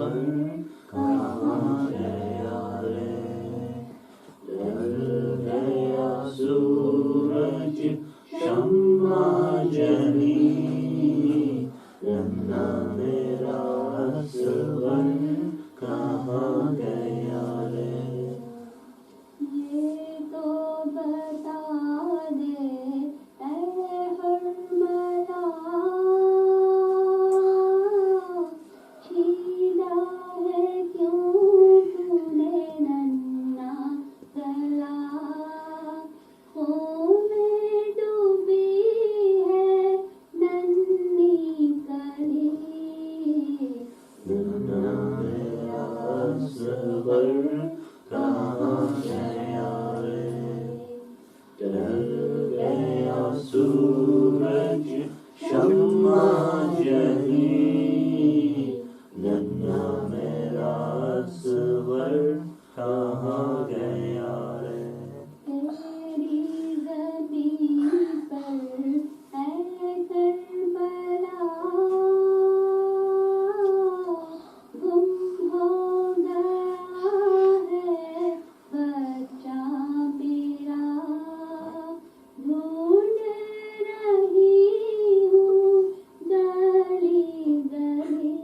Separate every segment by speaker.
Speaker 1: اصغر کہاں گیا رے، ڈل گیا سورج شمع جلی، ننھا میرا اصغر کہاں گیا رے۔
Speaker 2: یہ تو بتا دے اے حرملا، چھینا ہے کیوں تو نے ننھا گلا، خون میں ڈوبی ہے ننھی کلی،
Speaker 1: ننھا میرا اصغر کہاں گیا رے، ڈل گیا سورج شمع جلی، ننھا میرا اصغر کہاں گیا رے۔
Speaker 2: تیری زمین پر اے کربلا، گم ہو گیا ہے بچہ میرا، ڈھونڈ رہی ہوں گلی گلی،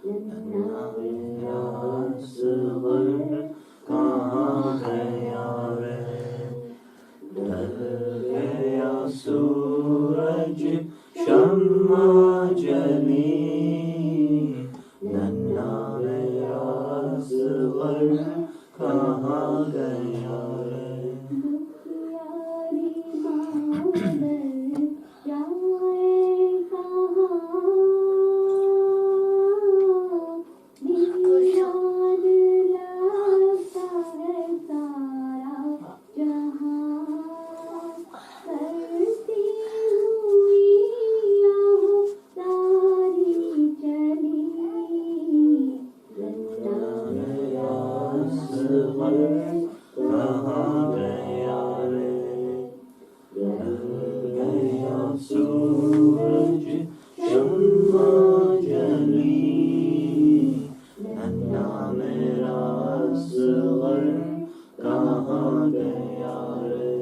Speaker 1: ننھا میرا اصغر کہاں گیا رے، ڈل گیا سورج شمع جلی، ننھا میرا اصغر کہاں گیا رے۔
Speaker 2: دکھیاری مادر جائے کہاں، ویران لگتا ہے سارا جہاں، کرتی ہوئی آہواری چلی،
Speaker 1: ننھا میرا اصغر کہاں گیا رے، ڈل گیا سورج شمع جلی، ننھا میرا اصغر کہاں گیا رے۔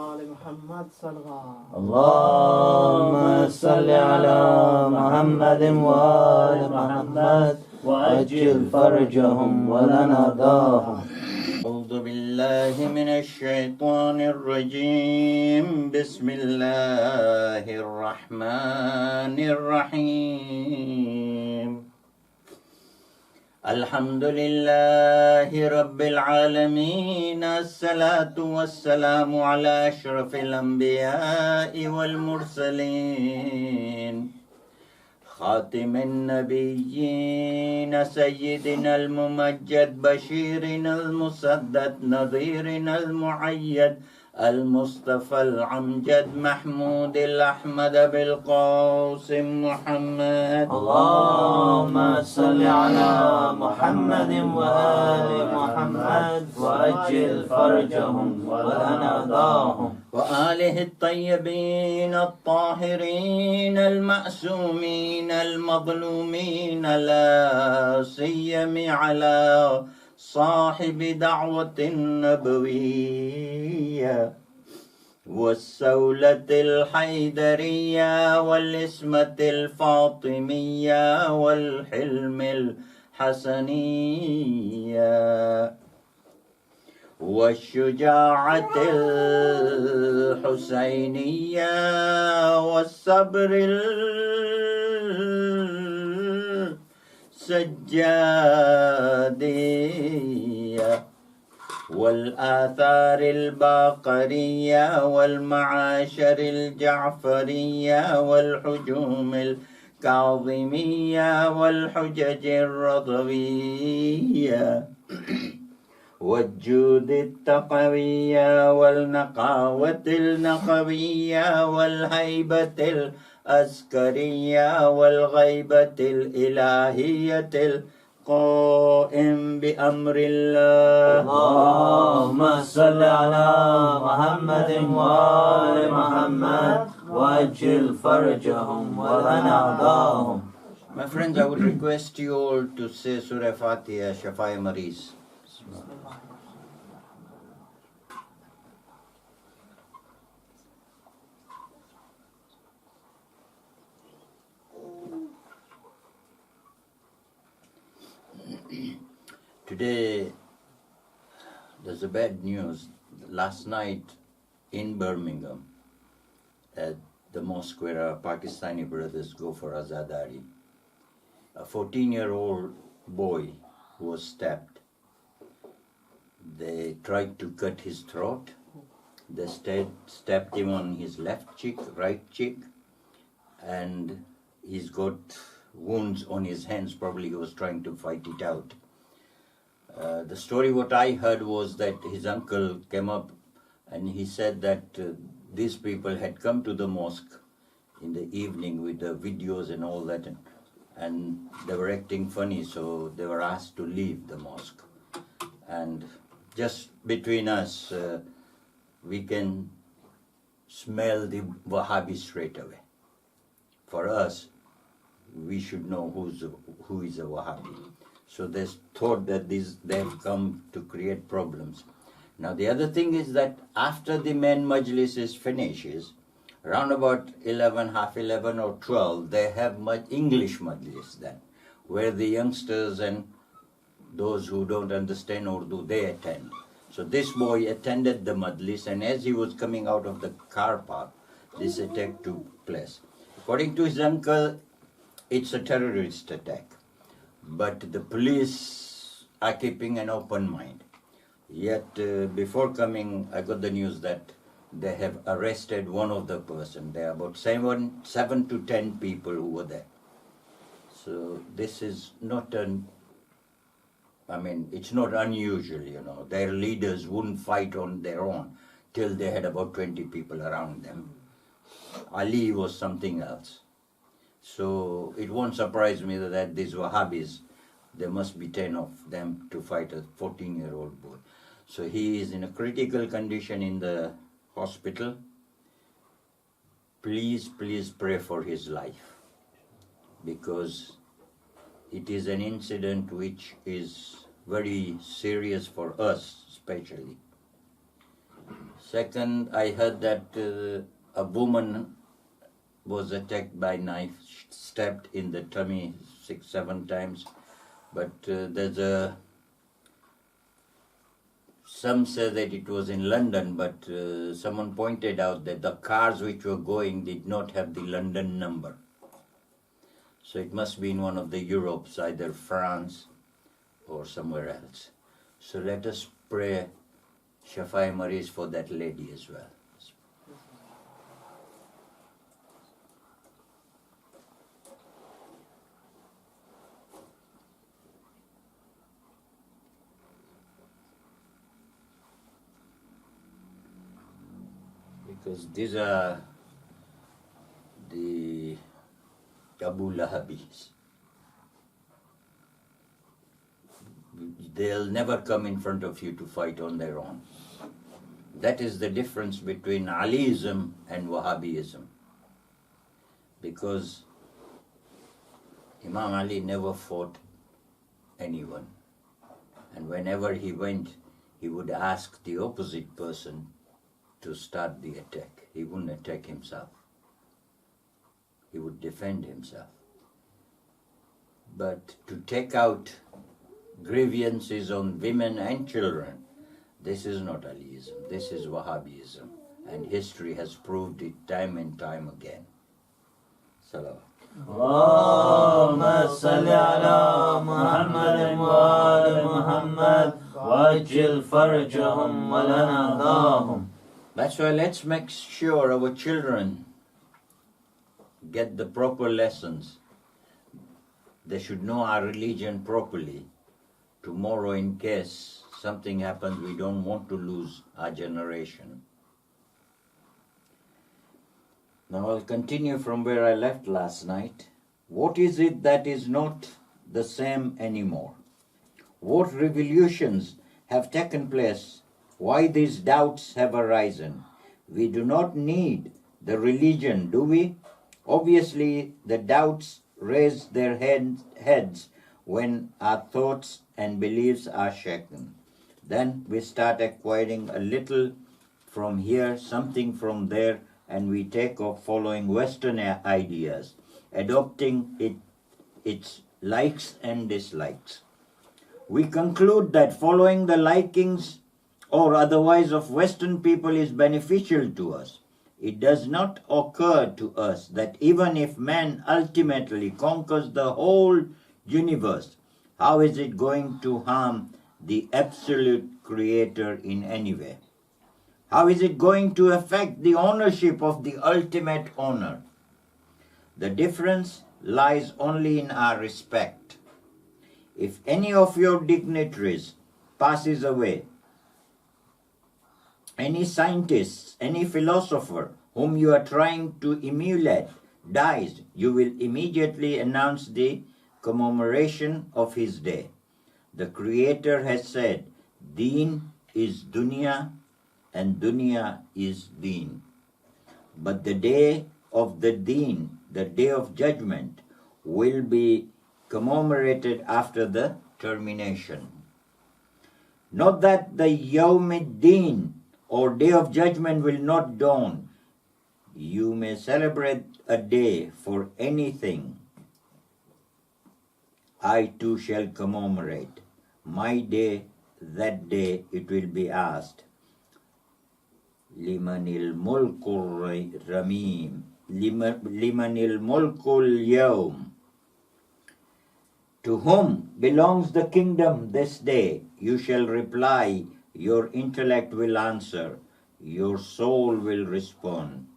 Speaker 3: آل محمد صلی اللہ
Speaker 1: اللهم صل على محمد وآل محمد وعجل فرجهم ولناداهم۔ أعوذ بالله من الشيطان الرجيم، بسم الله الرحمن الرحيم، الحمد لله رب العالمين، الصلاة والسلام على أشرف الأنبياء والمرسلين، خاتم النبيين، سيدنا الممجد، بشيرنا المسدد، نذيرنا المعيد، المصطفى العمجد، محمود الأحمد بالقاسم محمد۔ اللهم صل على محمد وآل محمد وعجل فرجهم ولناداهم، وآله الطيبين الطاهرين المأسومين المظلومين، لا سيما على صاحب دعوة النبوية والسولة الحيدرية والإسمة الفاطمية والحلم الحسنية والشجاعة الحسينية والصبر السجادية والآثار الباقرية والمعاشر الجعفرية والحجوم الكاظمية والحجج الرضوية والجود التقوية والنقاوة النقوية والهيبة العسكرية والغيبة الإلهية القائم بأمر الله.
Speaker 4: اللهم صل على محمد وآل محمد وعجل فرجهم ولنا أعداهم.
Speaker 1: My friends, I would request you all to say Surah Fatiha, Shafai Maris. Today, there's a bad news. Last night in Birmingham, at the mosque where our Pakistani brothers go for Azadari, a 14-year-old boy who was stabbed. They tried to cut his throat. They stabbed him on his left cheek, right cheek, and he's got wounds on his hands. Probably he was trying to fight it out. The story what I heard was that his uncle came up and he said that these people had come to the mosque in the evening with the videos and all that, and they were acting funny, so they were asked to leave the mosque. And just between us, we can smell the Wahhabi straight away. For us, we should know who is a Wahhabi. So they thought that they have come to create problems. Now the other thing is that after the main majlis finishes, around about 11, half 11 or 12, they have English majlis then, where the youngsters and those who don't understand Urdu, they attend. So this boy attended the majlis, and as he was coming out of the car park, this attack took place. According to his uncle, it's a terrorist attack. But the police are keeping an open mind. Yet before coming, I got the news that they have arrested one of the person. There are about 7 to 10 people who were there. So this is not it's not unusual, you know. Their leaders wouldn't fight on their own till they had about 20 people around them. Ali was something else. So it won't surprise me that these Wahhabis, there must be 10 of them to fight a 14-year-old boy. So he is in a critical condition in the hospital. Please pray for his life, because it is an incident which is very serious for us especially. Second, I heard that a woman was attacked by knife, stabbed in the tummy 6-7 times. But some say that it was in London, but someone pointed out that the cars which were going did not have the London number. So it must be in one of the Europes, either France or somewhere else. So let us pray Shafai Maris for that lady as well. Because these are the Abu Lahabis. They'll never come in front of you to fight on their own. That is the difference between Aliism and Wahhabism. Because Imam Ali never fought anyone. And whenever he went, he would ask the opposite person to start the attack. He wouldn't attack himself. He would defend himself. But to take out grievances on women and children, this is not Aliism, this is Wahhabism. And history has proved it time and time again. Salawat.
Speaker 4: اللهم صل على محمد وآل محمد وعجل فرجهم ولنا أعداهم.
Speaker 1: That's why let's make sure our children get the proper lessons. They should know our religion properly. Tomorrow, in case something happens, we don't want to lose our generation. Now I'll continue from where I left last night. What is it that is not the same anymore? What revolutions have taken place? Why these doubts have arisen? We do not need the religion, do we? Obviously, the doubts raise their heads when our thoughts and beliefs are shaken. Then we start acquiring a little from here, something from there, and we take off following Western ideas, adopting its likes and dislikes. We conclude that following the likings or otherwise of Western people is beneficial to us. It does not occur to us that even if man ultimately conquers the whole universe, how is it going to harm the absolute creator in any way? How is it going to affect the ownership of the ultimate owner? The difference lies only in our respect. If any of your dignitaries passes away, any scientist, any philosopher whom you are trying to emulate dies, you will immediately announce the commemoration of his day. The Creator has said, Deen is dunya and dunya is deen. But the day of the deen, the day of judgment, will be commemorated after the termination. Not that the Yawm-id-Din or day of judgment will not dawn. You may celebrate a day for anything. I too shall commemorate. My day, that day it will be asked. Limanil mulkul ramim. Limanil mulkul yawm. To whom belongs the kingdom this day? You shall reply, your intellect will answer, your soul will respond.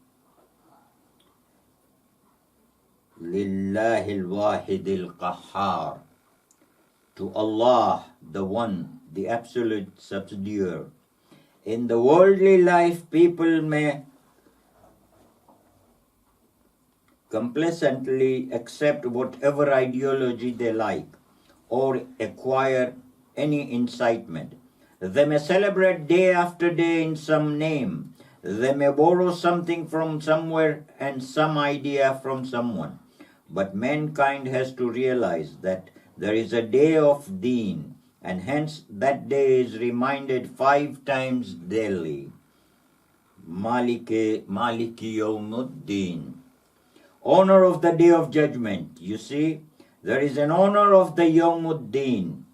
Speaker 1: Lillahi al-wahid al-qahhar. To Allah, the one, the absolute subduer. In the worldly life, people may complacently accept whatever ideology they like or acquire any incitement. They may celebrate day after day in some name. They may borrow something from somewhere and some idea from someone. But mankind has to realize that there is a day of deen, and hence that day is reminded 5 times daily. Maliki Yawmuddin. Honor of the day of judgment. You see, there is an honor of the Yawmuddin.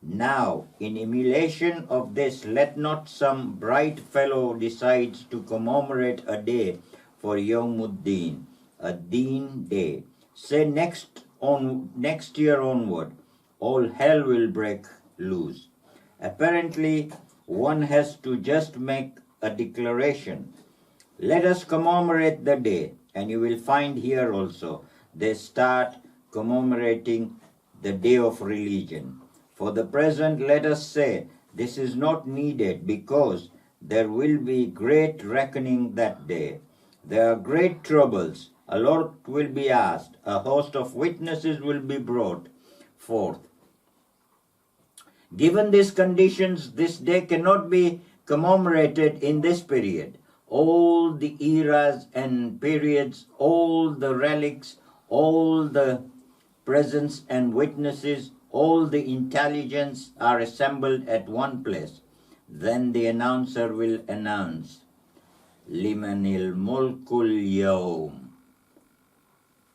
Speaker 1: Now, in emulation of this, let not some bright fellow decide to commemorate a day for Yawmuddin, a Deen day. Say next year onward, all hell will break loose. Apparently, one has to just make a declaration. Let us commemorate the day, and you will find here also they start commemorating the day of religion. For the present, let us say this is not needed because there will be great reckoning that day. There are great troubles. A lot will be asked. A host of witnesses will be brought forth. Given these conditions, this day cannot be commemorated in this period. All the eras and periods, all the relics, all the presence and witnesses, all the intelligence are assembled at one place. Then the announcer will announce, Limanil mulkul yawm.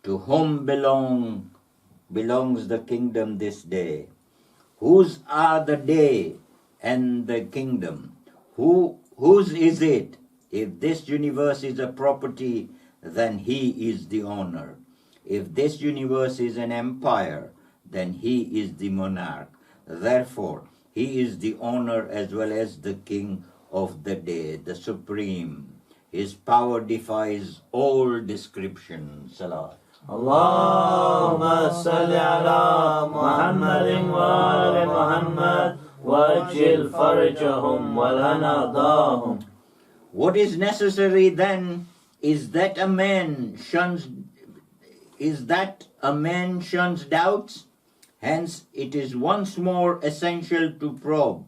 Speaker 1: To whom belongs the kingdom this day? Whose are the day and the kingdom? Whose is it? If this universe is a property, then he is the owner. If this universe is an empire, then he is the monarch. Therefore, he is the owner as well as the king of the day, the supreme. His power defies all description. Salah.
Speaker 4: اللهم صل على محمد وآل محمد وأجل فرجهم ولنضاهم.
Speaker 1: What is necessary then is that a man shuns doubts. Hence, it is once more essential to probe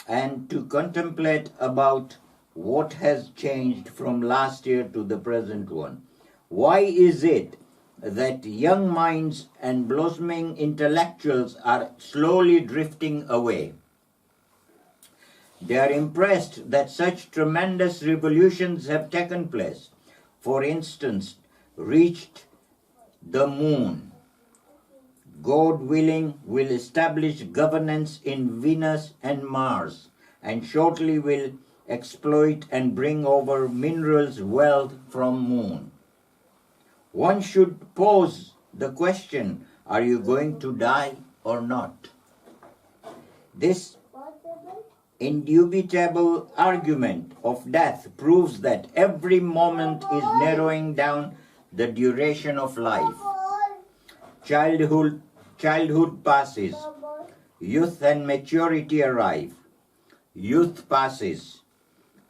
Speaker 1: and to contemplate about what has changed from last year to the present one? Why is it that young minds and blossoming intellectuals are slowly drifting away? They are impressed that such tremendous revolutions have taken place. For instance, reached the moon. God willing, will establish governance in Venus and Mars, and shortly will exploit and bring over minerals wealth from moon. One should pose the question, are you going to die or not? This indubitable argument of death proves that every moment is narrowing down the duration of life. Childhood passes, youth and maturity arrive. Youth passes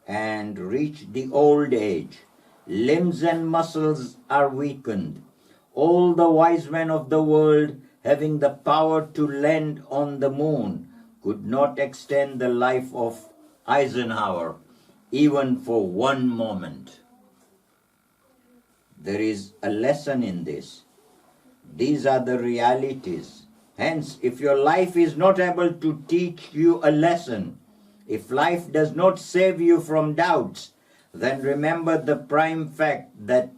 Speaker 1: and reach the old age. Limbs and muscles are weakened. All the wise men of the world, having the power to land on the moon, could not extend the life of Eisenhower even for one moment. There is a lesson in this. These are the realities. Hence, if your life is not able to teach you a lesson, if life does not save you from doubts, then remember the prime fact that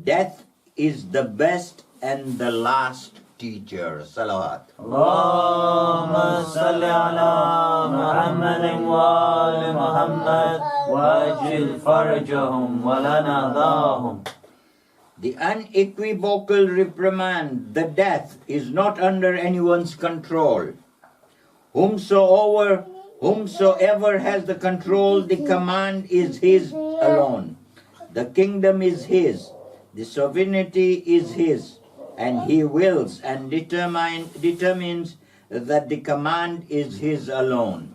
Speaker 1: death is the best and the last teacher. Salawat.
Speaker 4: اللهم صل على محمد وآل محمد وأجل فرجهم ولنا ضاهم.
Speaker 1: The unequivocal reprimand, the death, is not under anyone's control. Whomsoever has the control, the command is his alone. The kingdom is his, the sovereignty is his, and he wills and determines that the command is his alone.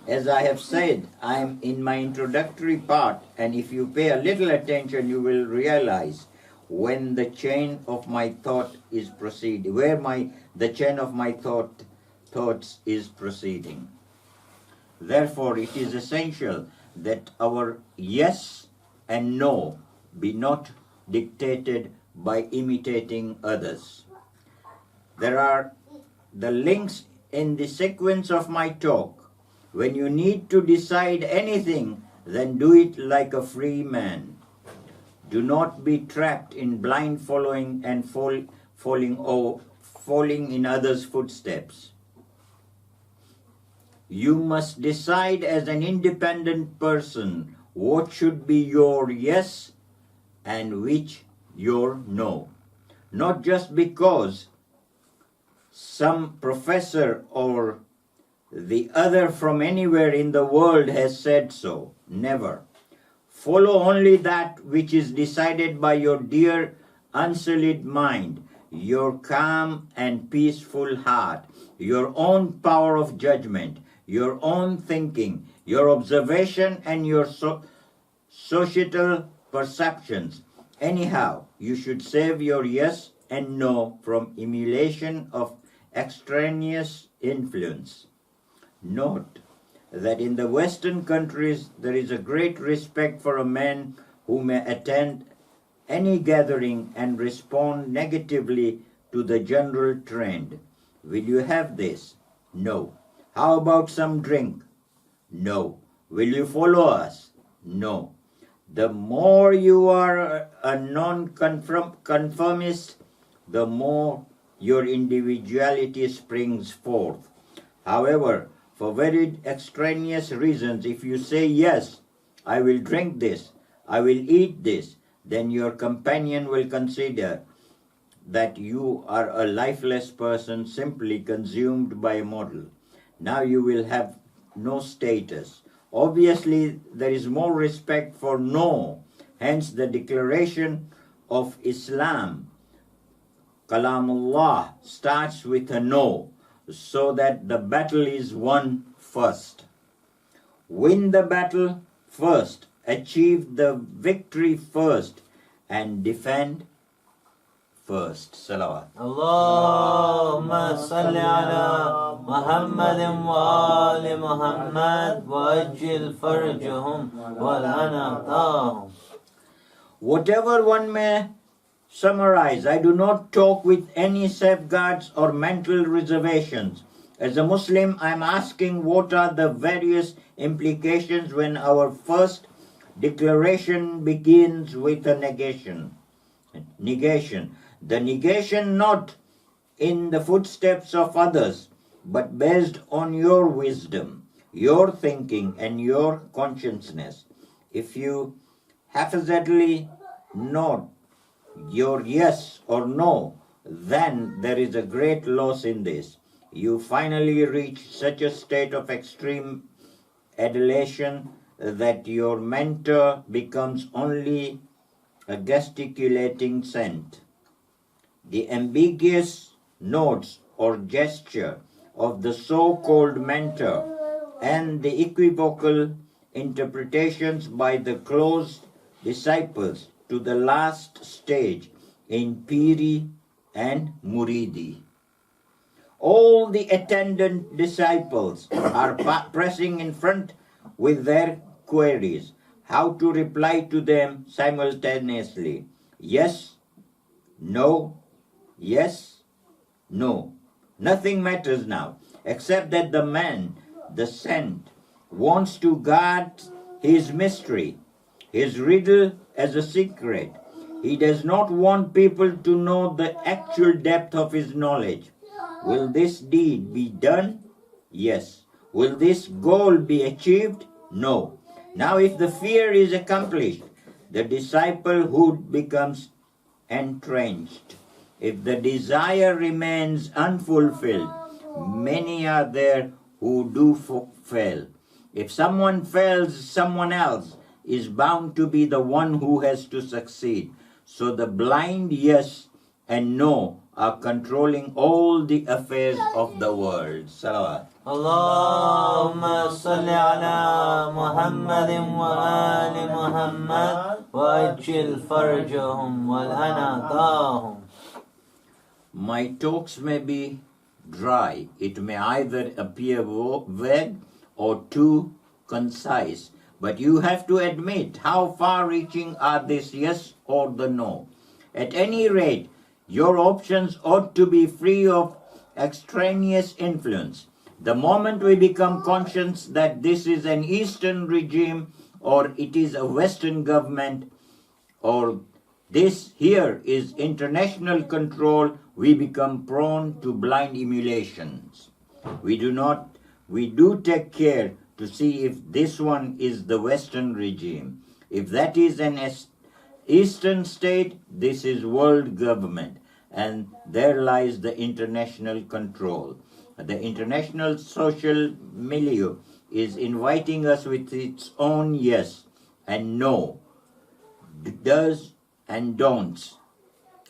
Speaker 1: As I have said, I am in my introductory part, and if you pay a little attention, you will realize when the chain of my thought is proceeding, the chain of my thoughts is proceeding. Therefore, it is essential that our yes and no be not dictated by imitating others. There are the links in the sequence of my talk. When you need to decide anything, then do it like a free man. Do not be trapped in blind following and falling in others' footsteps. You must decide as an independent person what should be your yes and which your no. Not just because some professor or the other from anywhere in the world has said so. Never. Follow only that which is decided by your dear unsullied mind, your calm and peaceful heart, your own power of judgment, your own thinking, your observation and your societal perceptions. Anyhow, you should save your yes and no from emulation of extraneous influence. Note that in the Western countries there is a great respect for a man who may attend any gathering and respond negatively to the general trend. Will you have this? No. How about some drink? No. Will you follow us? No. The more you are a non-conformist, the more your individuality springs forth. However, for very extraneous reasons, if you say, yes, I will drink this, I will eat this, then your companion will consider that you are a lifeless person simply consumed by a model. Now you will have no status. Obviously, there is more respect for no. Hence, the declaration of Islam, Kalamullah, starts with a no, so that the battle is won first. Win the battle first, achieve the victory first, and defend first. Salawat.
Speaker 4: اللهم صل على محمد وآل محمد وأجل فرجهم ولنا ضاهم.
Speaker 1: Whatever one may summarize, I do not talk with any safeguards or mental reservations. As a Muslim, I am asking what are the various implications when our first declaration begins with a negation. The negation not in the footsteps of others, but based on your wisdom, your thinking, and your consciousness. If you haphazardly note your yes or no, then there is a great loss in this. You finally reach such a state of extreme adulation that your mentor becomes only a gesticulating saint. The ambiguous notes or gesture of the so-called mentor and the equivocal interpretations by the close disciples to the last stage in Piri and Muridi. All the attendant disciples are pressing in front with their queries, how to reply to them simultaneously. Yes, no, yes, no. Nothing matters now, except that the man, the saint, wants to guard his mystery, his riddle as a secret. He does not want people to know the actual depth of his knowledge. Will this deed be done? Yes. Will this goal be achieved? No. Now if the fear is accomplished, the disciplehood becomes entrenched. If the desire remains unfulfilled, many are there who do fail. If someone fails, someone else is bound to be the one who has to succeed. So the blind yes and no are controlling all the affairs of the world. Salawat.
Speaker 4: اللهم صل على محمد وآل محمد وأجل فرجهم ولنا ضاهم.
Speaker 1: My talks may be dry. It may either appear vague or too concise. But you have to admit how far-reaching are this yes or the no. At any rate, your options ought to be free of extraneous influence. The moment we become conscious that this is an Eastern regime or it is a Western government or this here is international control, we become prone to blind emulations. We do take care to see if this one is the Western regime. If that is an Eastern state, this is world government, and there lies the international control. The international social milieu is inviting us with its own yes and no, does and don'ts,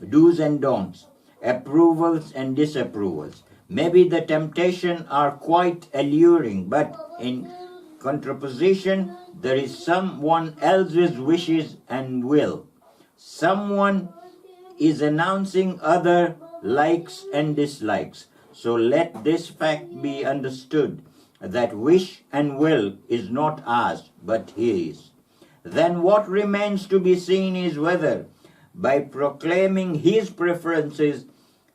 Speaker 1: do's and don'ts, approvals and disapprovals. Maybe the temptation are quite alluring, but in contraposition, there is someone else's wishes and will. Someone is announcing other likes and dislikes. So let this fact be understood, that wish and will is not ours, but his. Then what remains to be seen is whether, by proclaiming his preferences,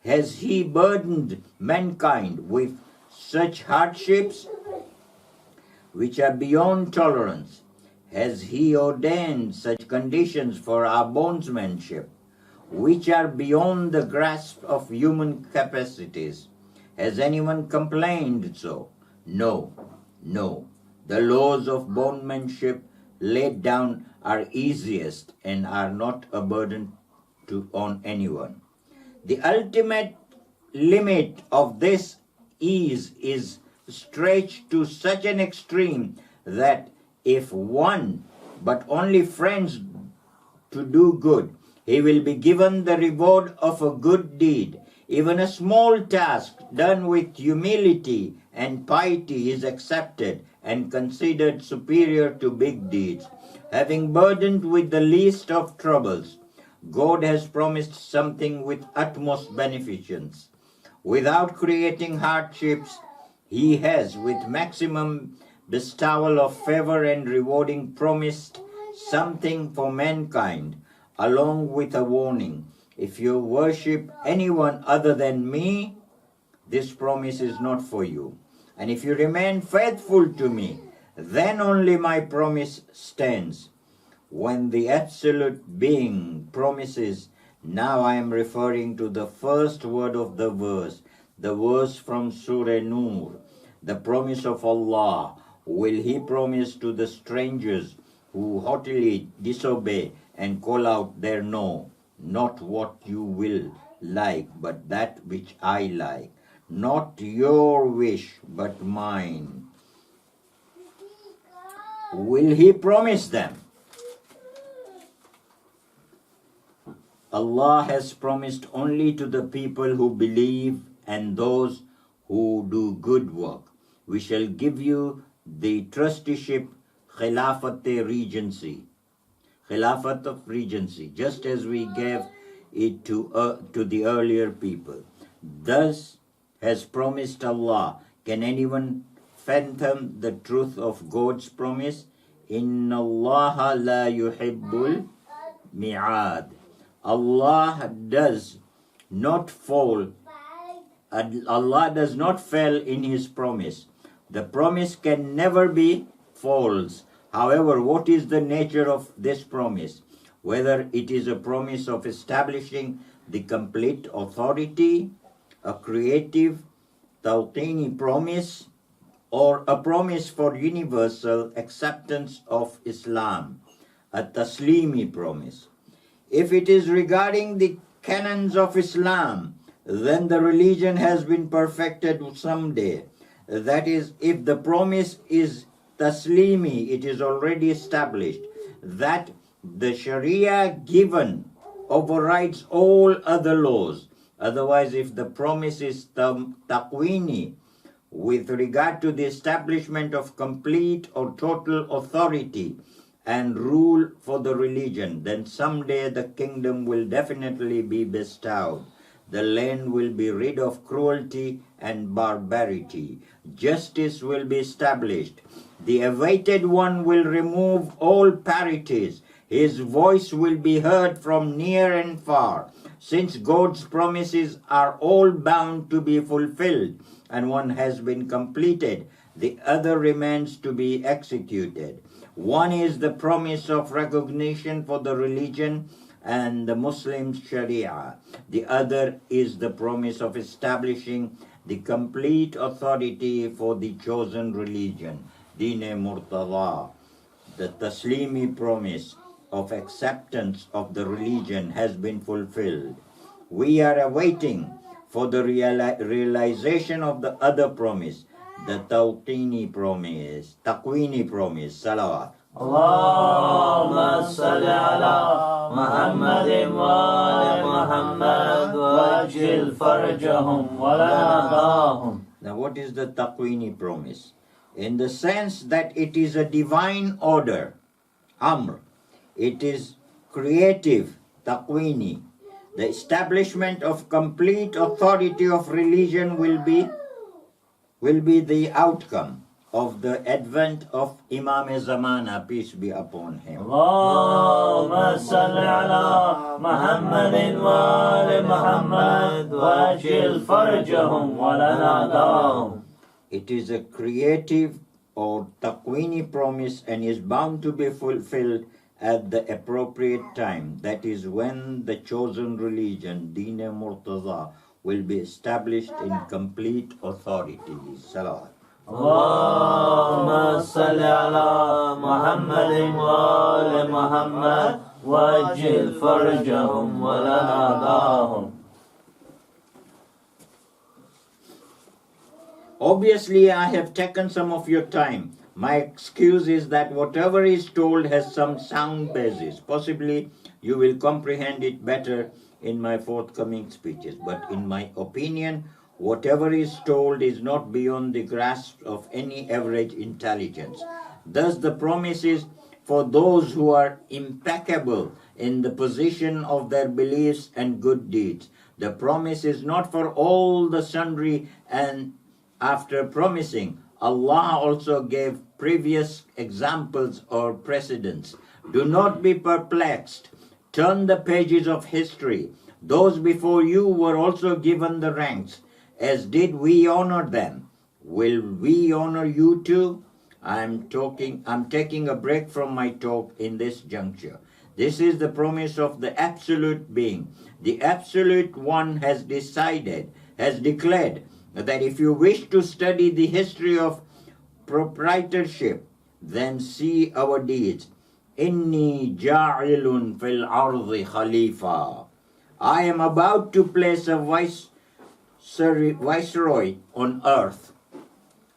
Speaker 1: has he burdened mankind with such hardships which are beyond tolerance? Has he ordained such conditions for our bondsmanship which are beyond the grasp of human capacities? Has anyone complained so? No, no. The laws of bondmanship laid down are easiest and are not a burden on anyone. The ultimate limit of this ease is stretched to such an extreme that if one, but only friends to do good, he will be given the reward of a good deed. Even a small task done with humility and piety is accepted and considered superior to big deeds. Having burdened with the least of troubles, God has promised something with utmost beneficence. Without creating hardships, He has, with maximum bestowal of favor and rewarding, promised something for mankind, along with a warning. If you worship anyone other than me, this promise is not for you. And if you remain faithful to me, then only my promise stands. When the absolute being promises, now I am referring to the first word of the verse from Surah Nur, the promise of Allah. Will He promise to the strangers who haughtily disobey and call out their no, not what you will like, but that which I like, not your wish, but mine? Will He promise them? Allah has promised only to the people who believe and those who do good work. We shall give you the trusteeship, Khilafat of Regency, just as we gave it to the earlier people. Thus has promised Allah. Can anyone fathom the truth of God's promise? Inna Allah la yuhibbul mi'ad. Allah does not fail in His promise. The promise can never be false. However, what is the nature of this promise? Whether it is a promise of establishing the complete authority, a creative tawqini promise, or a promise for universal acceptance of Islam, a taslimi promise. If it is regarding the canons of Islam, then the religion has been perfected someday. That is, if the promise is taslimi, it is already established that the Sharia given overrides all other laws. Otherwise, if the promise is taqwini, with regard to the establishment of complete or total authority and rule for the religion, then someday the kingdom will definitely be bestowed. The land will be rid of cruelty and barbarity. Justice will be established. The awaited one will remove all parities. His voice will be heard from near and far. Since God's promises are all bound to be fulfilled, and one has been completed, the other remains to be executed. One is the promise of recognition for the religion and the Muslim Sharia. The other is the promise of establishing the complete authority for the chosen religion, Deen-e Murtada. The Taslimi promise of acceptance of the religion has been fulfilled. We are awaiting for the realization of the other promise, the Taqwini promise, salawat.
Speaker 4: Allahumma salli ala Muhammadin wa ali Muhammad wa ajil farjahum wa lanadahum.
Speaker 1: Now what is the Taqwini promise? In the sense that it is a divine order, Amr. It is creative, Taqwini. The establishment of complete authority of religion will be the outcome of the advent of Imam Zamana, peace be upon him.
Speaker 4: Allahumma salli ala Muhammadin wa ali Muhammad wa ajil farjahum wa lanadahum.
Speaker 1: It is a creative or Taqwini promise and is bound to be fulfilled at the appropriate time. That is when the chosen religion, Deen-e Murtada, will be established in complete authority. Salawat.
Speaker 4: Allahumma salli ala Muhammadin wa ali Muhammad wa ajil farjahum wa lanadahum.
Speaker 1: Obviously, I have taken some of your time. My excuse is that whatever is told has some sound basis. Possibly you will comprehend it better in my forthcoming speeches. But in my opinion, whatever is told is not beyond the grasp of any average intelligence. Thus the promise is for those who are impeccable in the position of their beliefs and good deeds. The promise is not for all the sundry and after promising, Allah also gave previous examples or precedents. Do not be perplexed. Turn the pages of history. Those before you were also given the ranks, as did we honor them. Will we honor you too? I'm taking a break from my talk in this juncture. This is the promise of the Absolute Being. The Absolute One has declared that if you wish to study the history of proprietorship, then see our deeds. Inni ja'ilun fil ardi khalifa. I am about to place a viceroy on earth.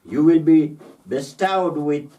Speaker 1: You will be bestowed with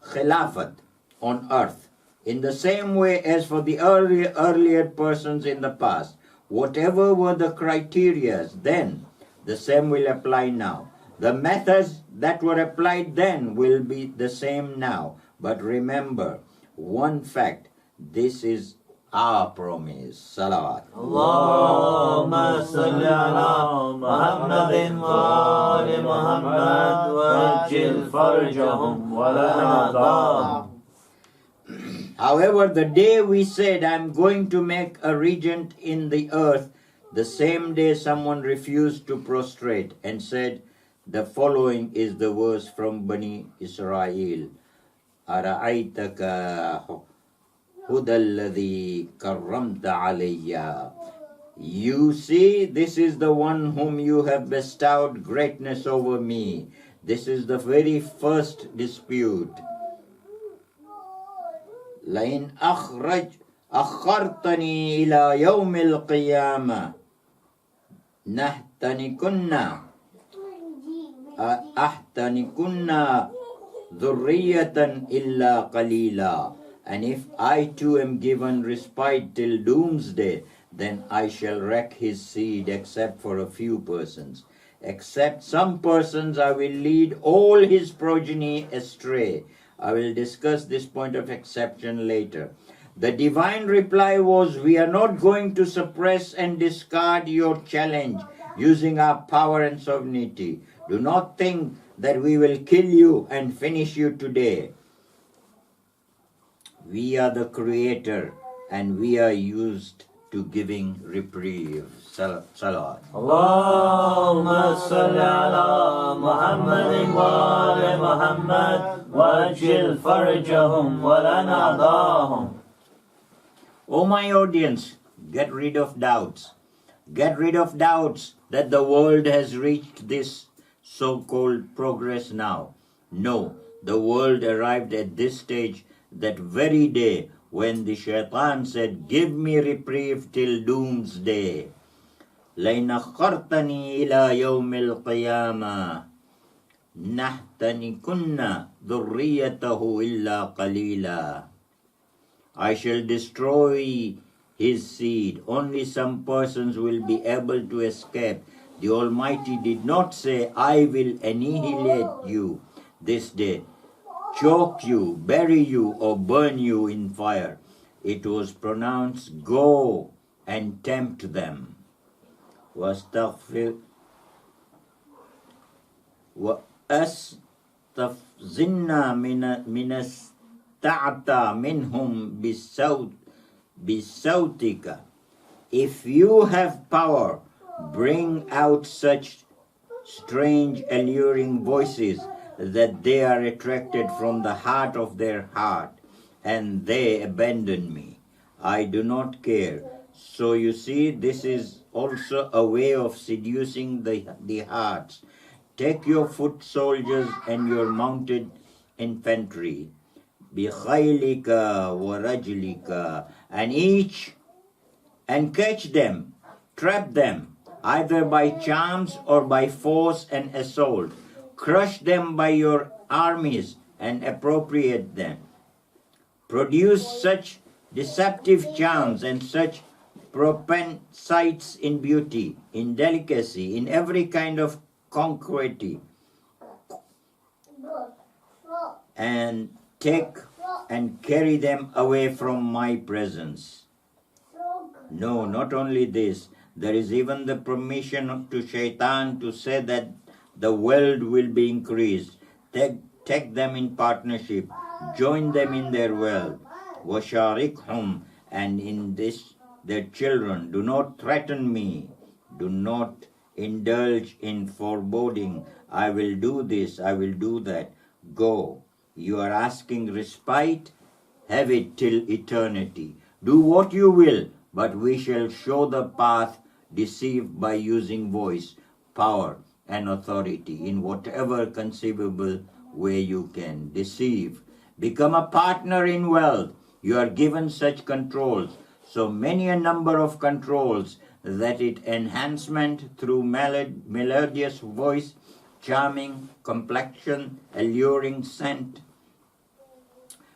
Speaker 1: khilafat on earth. In the same way as for the earlier persons in the past, whatever were the criteria then, the same will apply now. The methods that were applied then will be the same now. But remember one fact, this is our promise. Salawat.
Speaker 4: Allahumma salli ala Muhammadin wa ali Muhammad wa ajil farjahum wa la.
Speaker 1: However, the day we said, I'm going to make a regent in the earth, the same day someone refused to prostrate and said, the following is the verse from Bani Israel. Ara'aytaka hudalladhi karramta alayya. You see, this is the one whom you have bestowed greatness over me. This is the very first dispute. لئن أخرتني إلى يوم القيامة أحتنكن ذرية إلا قليلا. And if I too am given respite till doomsday, then I shall wreck his seed except for a few persons. Except some persons I will lead all his progeny astray. I will discuss this point of exception later. The divine reply was, we are not going to suppress and discard your challenge using our power and sovereignty. Do not think that we will kill you and finish you today. We are the Creator and we are used to giving reprieve. Salawat.
Speaker 4: Allahumma salli ala Muhammadin wa ali Muhammad wa ajil farjahum wa lanadahum.
Speaker 1: O my audience, get rid of doubts. Get rid of doubts that the world has reached this so-called progress now. No, the world arrived at this stage that very day when the shaitan said, give me reprieve till doomsday. لَإِنْ أَخَّرْتَنِي إِلَى يَوْمِ الْقِيَامَةِ نَحْتَنِكُنَّ ذُرِّيَّتَهُ إِلَّا قَلِيلًا. I shall destroy his seed. Only some persons will be able to escape. The Almighty did not say, I will annihilate you this day, choke you, bury you, or burn you in fire. It was pronounced, go and tempt them. وَاسْتَغْفِرْ وَأَسْتَفْزِنَّا مِنَ اسْتَعْتَى مِنْهُمْ بِصَوْتِكَ. If you have power, bring out such strange, alluring voices that they are attracted from the heart of their heart, and they abandon me. I do not care. So you see, this is also a way of seducing the hearts. Take your foot soldiers and your mounted infantry, بِخَيْلِكَ وَرَجْلِكَ, and catch them, trap them, either by charms or by force and assault. Crush them by your armies and appropriate them. Produce such deceptive charms and such propensities in beauty, in delicacy, in every kind of concretity, and take and carry them away from my presence. No, not only this, there is even the permission to Shaitan to say that the world will be increased. Take them in partnership, join them in their wealth. وَشَارِكْهُمْ, and in this their children. Do not threaten me. Do not indulge in foreboding. I will do this, I will do that. Go. You are asking respite? Have it till eternity. Do what you will, but we shall show the path. Deceive by using voice, power, and authority in whatever conceivable way you can. Deceive. Become a partner in wealth. You are given such controls, so many a number of controls, that it enhancement through melodious voice, charming complexion, alluring scent,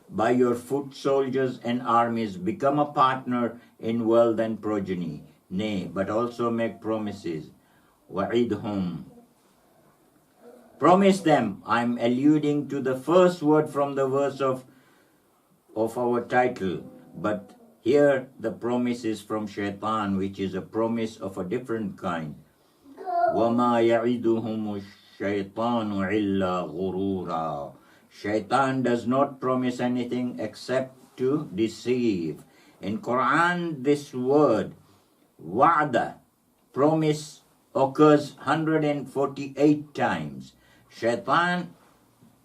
Speaker 1: by your foot soldiers and armies. Become a partner in wealth and progeny. Nay, but also make promises. وَعِدْهُمْ, promise them. I'm alluding to the first word from the verse of our title, but here the promise is from Shaitan, which is a promise of a different kind. وَمَا يَعِدُهُمُ الشَّيْطَانُ إِلَّا غُرُورًا. Shaitan does not promise anything except to deceive. In Quran, this word wa'da, promise, occurs 148 times. Shaitan,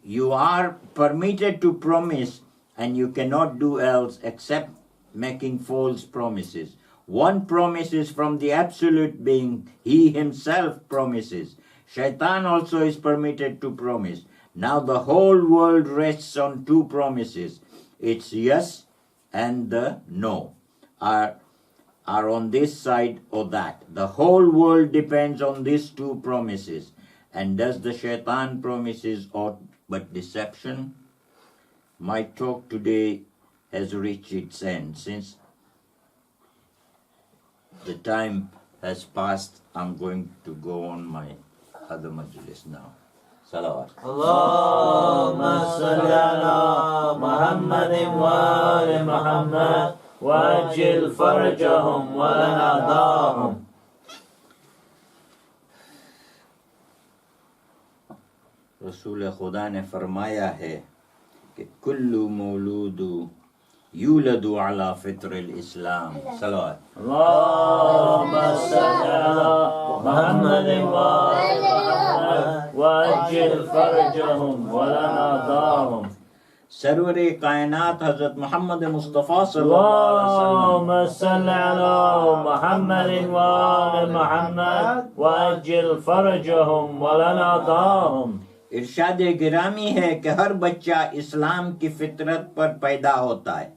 Speaker 1: you are permitted to promise, and you cannot do else except making false promises. One promise is from the absolute being. He himself promises. Shaitan also is permitted to promise. Now the whole world rests on two promises. It's yes and the no are on this side or that. The whole world depends on these two promises. And does the Shaitan promises aught but deception? My talk today has reached its end. Since the time has passed, I'm going to go on my other majlis now. Salawat.
Speaker 4: Allahumma salli ala Muhammadin wa ali Muhammad wa ajil farjahum wa lana dahum.
Speaker 1: رسول خدا نے فرمایا ہے کہ کلو مولود یولد علی فطر الاسلام. صلوات.
Speaker 4: اللهم صل على محمد وآل محمد وعجل فرجهم ولنا داهم.
Speaker 1: سرور کائنات حضرت محمد مصطفیٰ صلی اللہ علیہ وسلم.
Speaker 4: اللهم صل على محمد وآل محمد وعجل فرجهم ولنا داهم.
Speaker 1: ارشاد گرامی ہے کہ ہر بچہ اسلام کی فطرت پر پیدا ہوتا ہے،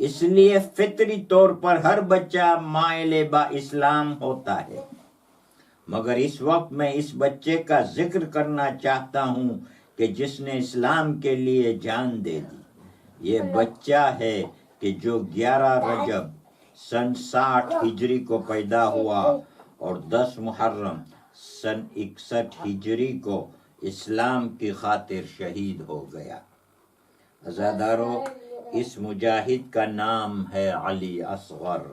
Speaker 1: اس لیے فطری طور پر ہر بچہ مائل با اسلام ہوتا ہے. مگر اس وقت میں اس بچے کا ذکر کرنا چاہتا ہوں کہ جس نے اسلام کے لیے جان دے دی. یہ بچہ ہے کہ جو 11 رجب سن 60 ہجری کو پیدا ہوا اور 10 محرم سن 61 ہجری کو اسلام کی خاطر شہید ہو گیا. عزادارو، اس مجاہد کا نام ہے علی اصغر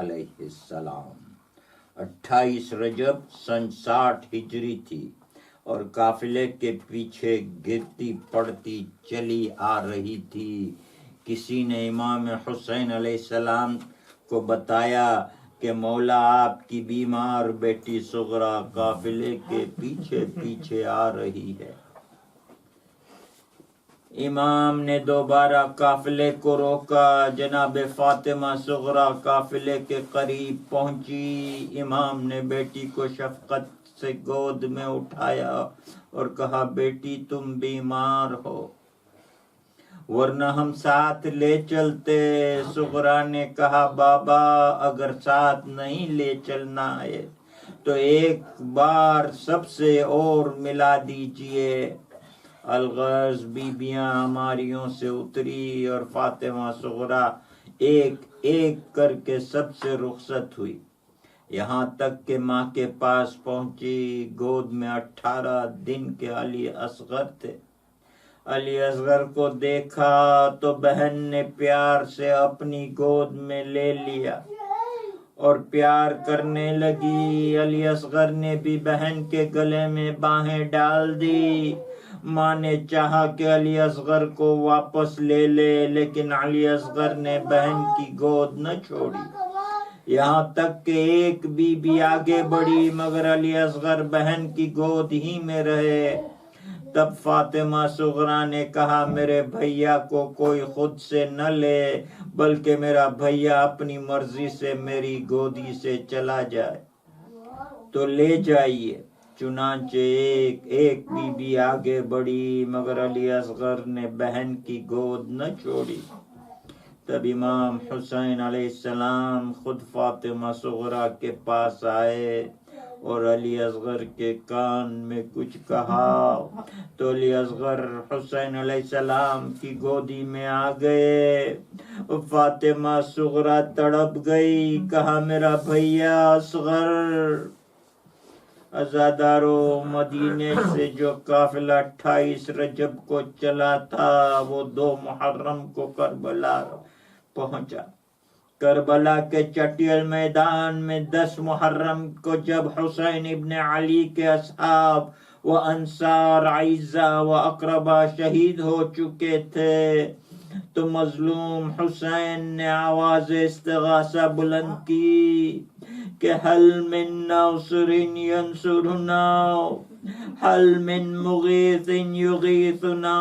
Speaker 1: علیہ السلام. 28 رجب سن 60 ہجری تھی اور قافلے کے پیچھے گرتی پڑتی چلی آ رہی تھی. کسی نے امام حسین علیہ السلام کو بتایا کہ مولا آپ کی بیمار بیٹی صغرا قافلے کے پیچھے پیچھے آ رہی ہے. امام نے دوبارہ قافلے کو روکا. جناب فاطمہ صغرا قافلے کے قریب پہنچی. امام نے بیٹی کو شفقت سے گود میں اٹھایا اور کہا، بیٹی تم بیمار ہو، ورنہ ہم ساتھ لے چلتے. صغرا نے کہا، بابا اگر ساتھ نہیں لے چلنا ہے تو ایک بار سب سے اور ملا دیجئے. الغرض بیبیاں ہماریوں سے اتری اور فاطمہ صغرا ایک ایک کر کے سب سے رخصت ہوئی، یہاں تک کہ ماں کے پاس پہنچی. گود میں 18 دن کے علی اصغر تھے. علی اصغر کو دیکھا تو بہن نے پیار سے اپنی گود میں لے لیا
Speaker 4: اور پیار کرنے لگی۔ علی اصغر نے بھی بہن کے گلے میں باہیں ڈال دی۔ ماں نے چاہا کہ علی اصغر کو واپس لے لے، لیکن علی اصغر نے بہن کی گود نہ چھوڑی، یہاں تک کہ ایک بی بی آگے بڑھی مگر علی اصغر بہن کی گود ہی میں رہے۔ تب فاطمہ صغرا نے کہا میرے بھیا کو کوئی خود سے نہ لے، بلکہ میرا بھیا اپنی مرضی سے میری گودی سے چلا جائے تو لے جائیے۔ چنانچہ ایک بی بی آگے بڑھی مگر علی اصغر نے بہن کی گود نہ چھوڑی۔ تب امام حسین علیہ السلام خود فاطمہ صغرا کے پاس آئے اور علی اصغر کے کان میں کچھ کہا تو علی اصغر حسین علیہ السلام کی گودی میں آ گئے۔ فاطمہ صغرا تڑپ گئی، کہا میرا بھیا اصغر۔ عزادارو، مدینے سے جو قافلہ 28 رجب کو چلا تھا وہ 2 محرم کو کربلا پہنچا۔ کربلا کے چٹیل میدان میں 10 محرم کو جب حسین ابن علی کے اصحاب و انصار اعزاء و اقربا شہید ہو چکے تھے تو مظلوم حسین نے آواز استغاثہ بلند کی کہ حل من ناصر ینصرنا، حل من مغیث یغیثنا۔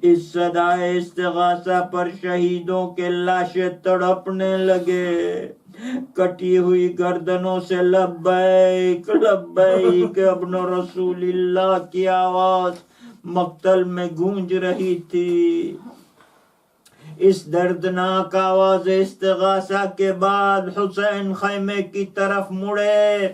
Speaker 4: اس صدائے استغاثہ پر شہیدوں کے لاشیں تڑپنے لگے، کٹی ہوئی گردنوں سے لبیک لبیک ابن رسول اللہ کی آواز مقتل میں گونج رہی تھی۔ اس دردناک آواز استغاثہ کے بعد حسین خیمے کی طرف مڑے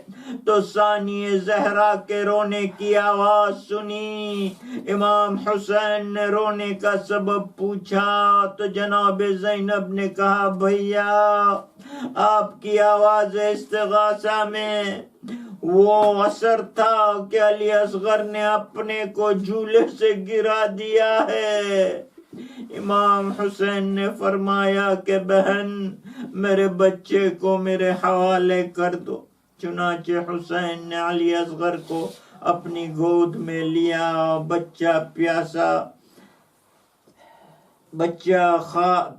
Speaker 4: تو ثانی زہرا کے رونے کی آواز سنی۔ امام حسین نے رونے کا سبب پوچھا تو جناب زینب نے کہا بھیا آپ کی آواز استغاثہ میں وہ اثر تھا کہ علی اصغر نے اپنے کو جھولے سے گرا دیا ہے۔ امام حسین نے فرمایا کہ بہن میرے بچے کو میرے حوالے کر دو۔ چنانچہ حسین نے علی اصغر کو اپنی گود میں لیا۔ بچہ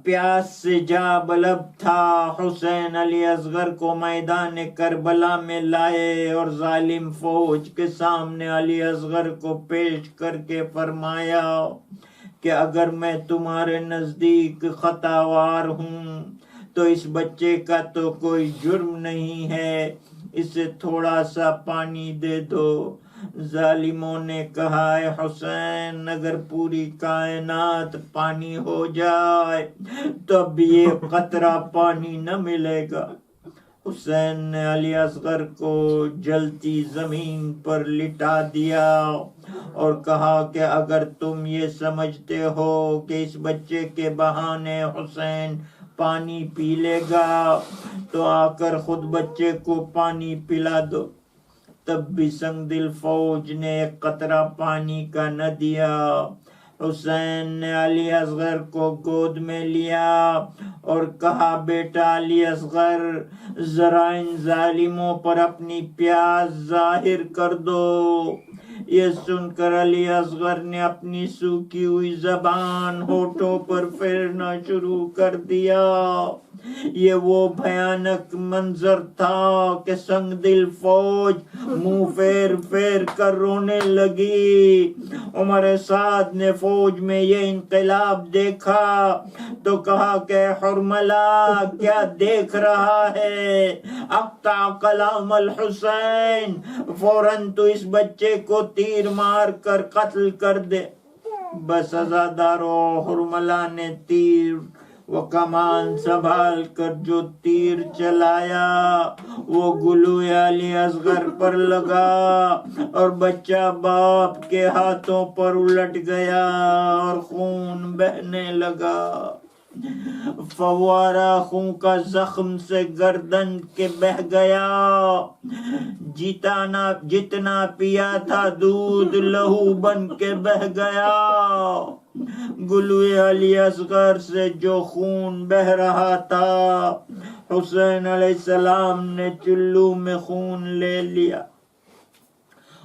Speaker 4: پیاس سے جا بلب تھا۔ حسین علی اصغر کو میدان کربلا میں لائے اور ظالم فوج کے سامنے علی اصغر کو پیش کر کے فرمایا کہ اگر میں تمہارے نزدیک خطاوار ہوں تو اس بچے کا تو کوئی جرم نہیں ہے، اسے تھوڑا سا پانی دے دو۔ ظالموں نے کہا اے حسین اگر پوری کائنات پانی ہو جائے تب یہ قطرہ پانی نہ ملے گا۔ حسین نے علی اصغر کو جلتی زمین پر لٹا دیا اور کہا کہ اگر تم یہ سمجھتے ہو کہ اس بچے کے بہانے حسین پانی پی لے گا تو آ کر خود بچے کو پانی پلا دو۔ تب بھی سنگ دل فوج نے ایک قطرہ پانی کا نہ دیا۔ حسین نے علی اصغر کو گود میں لیا اور کہا بیٹا علی اصغر ذرا ان ظالموں پر اپنی پیاس ظاہر کر دو۔ یہ سن کر علی اصغر نے اپنی سوکھی ہوئی زبان ہونٹوں پر پھیرنا شروع کر دیا۔ یہ وہ بھیانک منظر تھا کہ سنگ دل فوج منہ پھیر پھیر کر رونے لگی۔ عمر سعد نے فوج میں یہ انقلاب دیکھا تو کہا کہ حرملہ کیا دیکھ رہا ہے، اقطع کلام الحسین، فوراً تو اس بچے کو تیر مار کر قتل کر دے۔ بس عزادارو، حرملہ نے تیر وہ کمان سنبھال کر جو تیر چلایا وہ گلوئے علی اصغر پر لگا اور بچہ باپ کے ہاتھوں پر الٹ گیا اور خون بہنے لگا۔ فوارہ خون کا زخم سے گردن کے بہ گیا، جتنا پیا تھا دودھ لہو بن کے بہ گیا، گلوئے علی اصغر سے جو خون بہ رہا تھا حسین علیہ السلام نے چلو میں خون لے لیا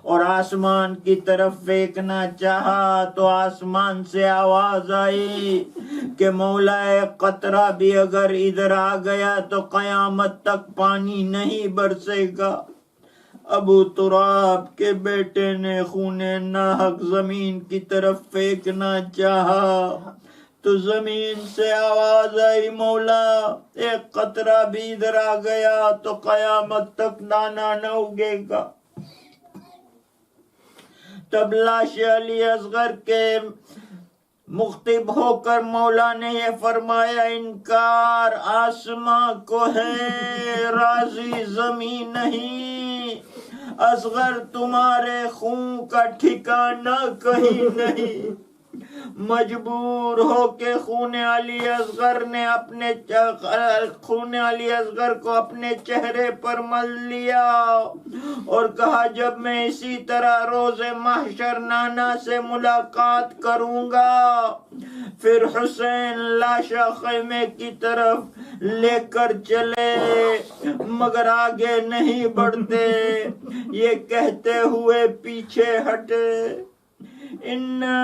Speaker 4: اور آسمان کی طرف پھینکنا چاہا تو آسمان سے آواز آئی کہ مولا ایک قطرہ بھی اگر ادھر آ گیا تو قیامت تک پانی نہیں برسے گا۔ ابو تراب کے بیٹے نے خون ناحق زمین کی طرف پھینکنا چاہا تو زمین سے آواز آئی مولا ایک قطرہ بھی ادھر آ گیا تو قیامت تک دانا نہ اگے گا۔ تب لاش علی اصغر کے مخاطب ہو کر مولا نے یہ فرمایا انکار آسماں کو ہے راضی زمین نہیں، اصغر تمہارے خون کا ٹھکانہ کہیں نہیں۔ مجبور ہو کے خون علی اصغر کو اپنے چہرے پر مل لیا اور کہا جب میں اسی طرح روز محشر نانا سے ملاقات کروں گا پھر حسین لاشا خیمے کی طرف لے کر چلے مگر آگے نہیں بڑھتے، یہ کہتے ہوئے پیچھے ہٹے اِنَّا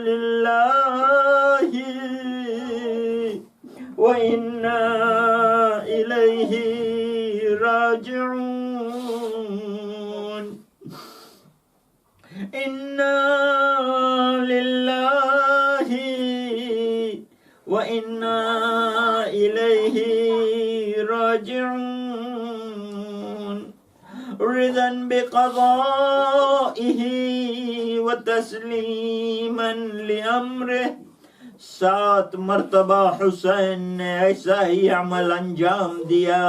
Speaker 4: لِلَّهِ وَإِنَّا إِلَيْهِ راجعون، اِنَّا لِلَّهِ وَإِنَّا إِلَيْهِ راجعون، رضا بقضائه وتسلیما لأمره۔ 7 مرتبہ حسین نے ایسا ہی عمل انجام دیا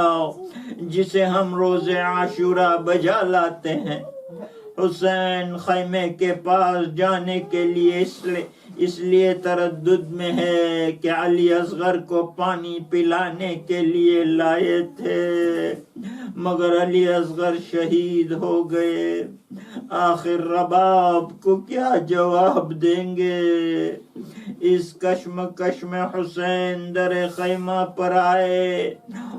Speaker 4: جسے ہم روز عاشورہ بجا لاتے ہیں۔ حسین خیمے کے پاس جانے کے لیے اس لیے تردد میں ہے کہ علی اصغر کو پانی پلانے کے لیے لائے تھے مگر علی اصغر شہید ہو گئے۔ آخر رباب کو کیا جواب دیں گے؟ اس کشمکش میں حسین در خیمہ پر آئے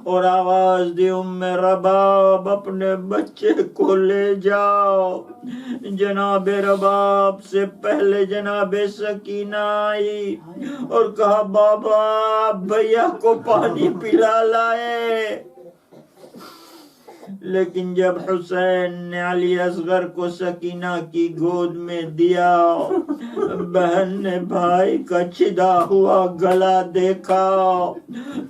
Speaker 4: اور آواز دی ام رباب اپنے بچے کو لے جاؤ۔ جناب رباب سے پہلے جناب سکینہ آئی اور کہا بابا بھیا کو پانی پلا لائے، لیکن جب حسین نے علی اصغر کو سکینہ کی گود میں دیا بہن نے بھائی کا چھدا ہوا گلا دیکھا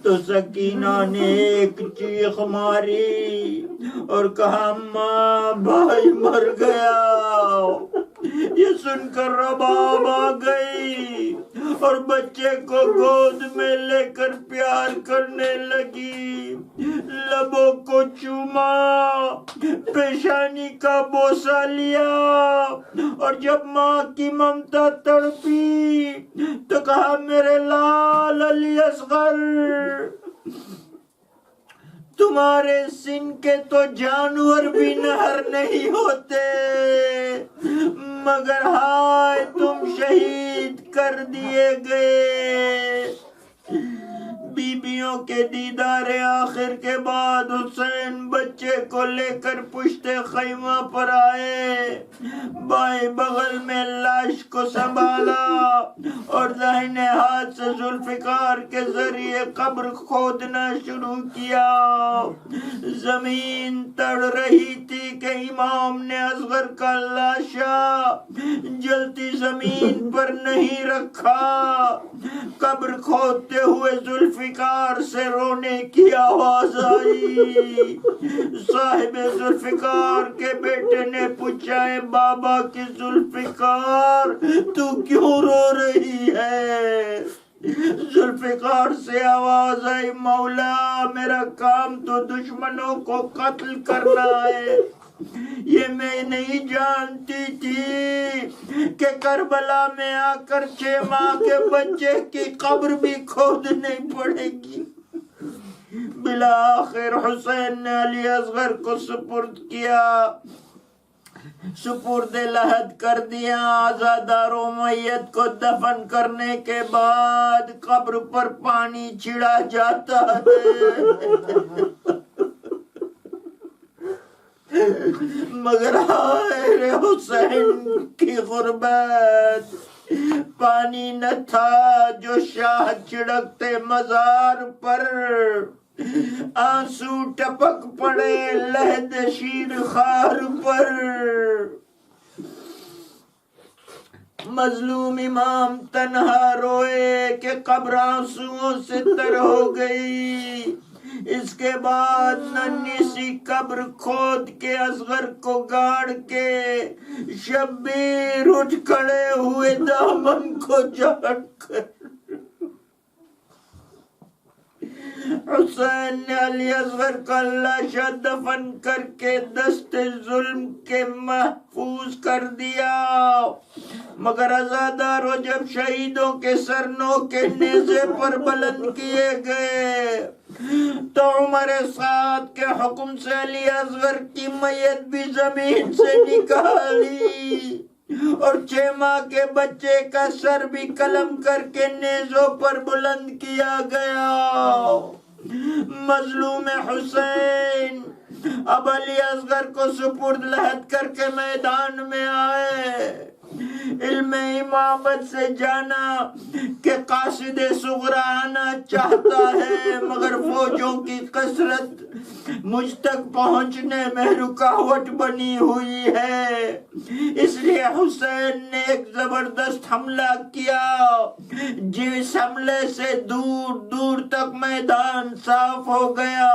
Speaker 4: تو سکینہ نے ایک چیخ ماری اور کہا ماں بھائی مر گیا۔ یہ سن کر رباب آ گئی اور بچے کو گود میں لے کر پیار کرنے لگی، لبوں کو چوما، پیشانی کا بوسہ لیا اور جب ماں کی ممتا تڑپی تو کہا میرے لال علی اصغر تمہارے سن کے تو جانور بھی نہر نہیں ہوتے مگر ہائے تم شہید کر دیے گئے۔ بیبیوں کے دیدار آخر کے بعد حسین بچے کو لے کر پشت خیمہ پر آئے، بائیں بغل میں لاش کو سنبھالا اور داہنے ہاتھ سے ذوالفقار کے ذریعے قبر کھودنا شروع کیا۔ زمین تڑ رہی تھی کہ امام نے اصغر کا لاشا جلتی زمین پر نہیں رکھا، قبر کھودتے ہوئے ذوالفقار سے رونے کی آواز آئی۔ صاحب ذوالفقار کے بیٹے نے پوچھا اے بابا کی ذوالفقار تو کیوں رو رہی ہے؟ ذوالفقار سے آواز آئی مولا میرا کام تو دشمنوں کو قتل کرنا ہے، یہ میں نہیں جانتی تھی کہ کربلا میں آ کر 6 ماہ کے بچے کی قبر بھی کھودنی پڑے گی۔ بالآخر حسین نے علی اصغر کو سپرد کیا، سپرد لحد کر دیا۔ عزاداروں میت کو دفن کرنے کے بعد قبر پر پانی چھڑا جاتا ہے، مگر ہائے حسین کی غربت، پانی نہ تھا جو شاہ چھڑکتے مزار پر، آنسو ٹپک پڑے لہد شیر خار پر۔ مظلوم امام تنہا روئے کہ قبر آنسوؤں سے تر ہو گئی۔ اس کے بعد ننھی سی قبر کھود کے اصغر کو گاڑ کے شبیر اٹھ کھڑے ہوئے دامن کو جھاڑ کر حسین نے علی اصغر کا لاشا دفن کر کے دست ظلم کے محفوظ کر دیا۔ مگر عزاداروں جب شہیدوں کے سر نو کے نیزے پر بلند کیے گئے تو عمر سعد کے حکم سے علی اصغر کی میت بھی زمین سے نکالی اور 6 ماہ کے بچے کا سر بھی قلم کر کے نیزوں پر بلند کیا گیا۔ مظلوم حسین اب علی اصغر کو سپرد لحد کر کے میدان میں آئے۔ علم امامت سے جانا کہ قاصد صغرا آنا چاہتا ہے، مگر فوجوں کی کثرت مجھ تک پہنچنے میں رکاوٹ بنی ہوئی ہے، اس لیے حسین نے ایک زبردست حملہ کیا جس حملے سے دور دور تک میدان صاف ہو گیا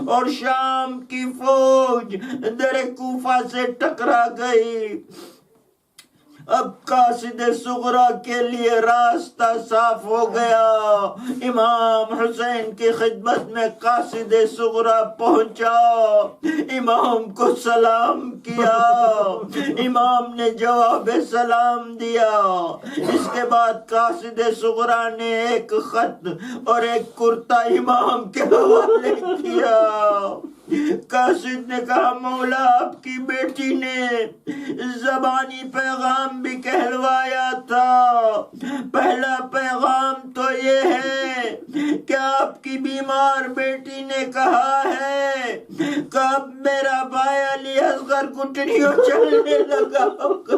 Speaker 4: اور شام کی فوج در کوفہ سے ٹکرا گئی۔ اب قاصد صغرا کے لیے راستہ صاف ہو گیا۔ امام حسین کی خدمت میں قاصد صغرا پہنچا، امام کو سلام کیا، امام نے جواب سلام دیا۔ اس کے بعد قاصد صغرا نے ایک خط اور ایک کرتا امام کے حوالے کیا۔ قاصد نے کہا مولا آپ کی بیٹی نے زبانی پیغام بھی کہلوایا تھا، پہلا پیغام تو یہ ہے کہ آپ کی بیمار بیٹی نے کہا ہے کہ اب میرا بھائی علی اصغر گھٹنیوں چلنے لگا ہوگا۔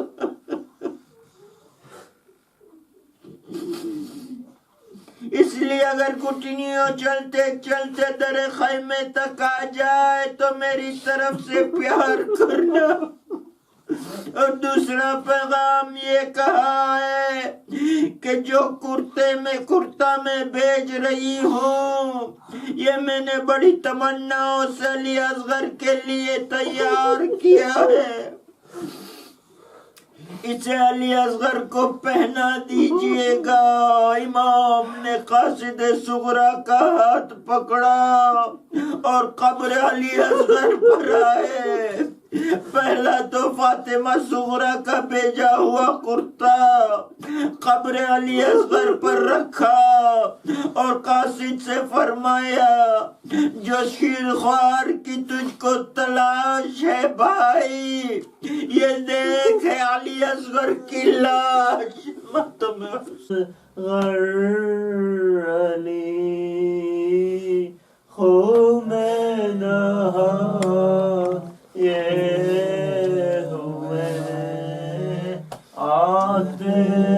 Speaker 4: اس لیے اگر گھٹنیوں چلتے چلتے در خیمے تک آ جائے تو میری طرف سے پیار کرنا۔ اور دوسرا پیغام یہ کہا ہے کہ جو کرتا میں بھیج رہی ہوں یہ میں نے بڑی تمناؤں سے علی اصغر کے لیے تیار کیا ہے، اسے علی اصغر کو پہنا دیجئے گا۔ امام نے قاصد صغرا کا ہاتھ پکڑا اور قبر علی اصغر پر آئے۔ پہلا تو فاطمہ صغرا کا بھیجا ہوا کرتا قبر علی اصغر پر رکھا اور قاصد سے فرمایا جو شیر خوار کی تجھ کو تلاش ہے بھائی، یہ دیکھ ہے علی اصغر کی لاش۔ غر علی خو میں نہا یہ ہوئے آتے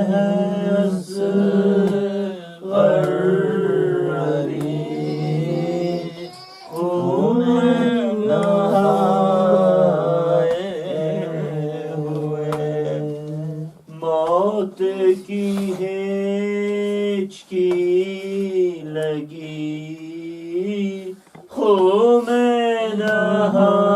Speaker 4: ہیں اصغر علی خو میں نہائے ہوئے، موت کی ہچکی لگی خو میں نہائے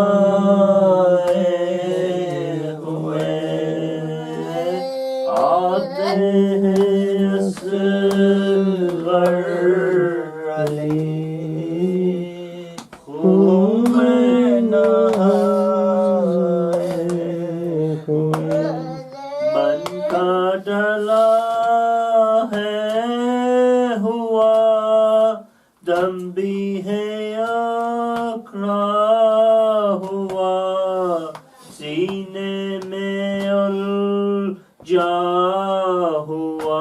Speaker 4: سینے میں الجا ہوا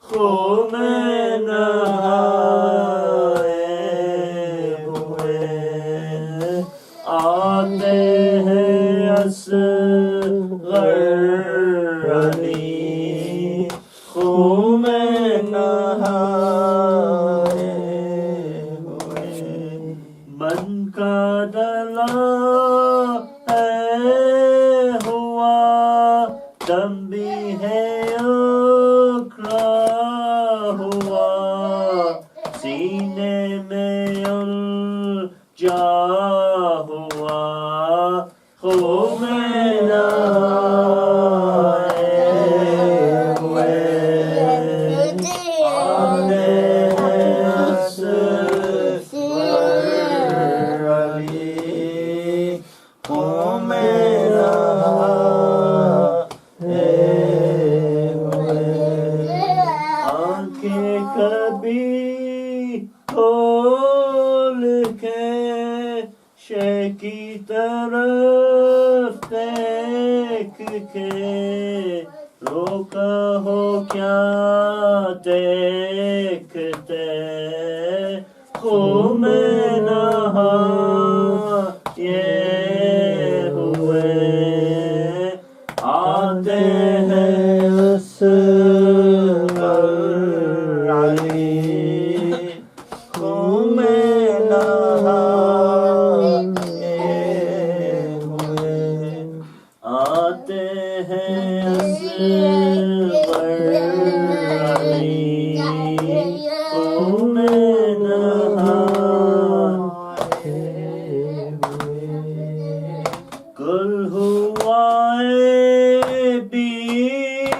Speaker 4: خون میں نہائے ہوئے آتے ہیں اصغر علی خون میں نہائے ہوئے من کا ڈلا ہے ہوا دم بھی ہے اکھڑا ہوا سینے میں الجا ہوا خون میں نہائے ہوئے آتے ہیں اصغر علی خون میں نہائے ہوئے آنکھیں کبھی کھول کے شے کی طرف دیکھ کے روکا ہو کیا دیکھتے خون میں نہائے ہوئے آتے ہیں اصغر علی خون میں نہائے ہوئے آتے ہیں اصغر علی خون میں نہائے ہوئے کل ہوا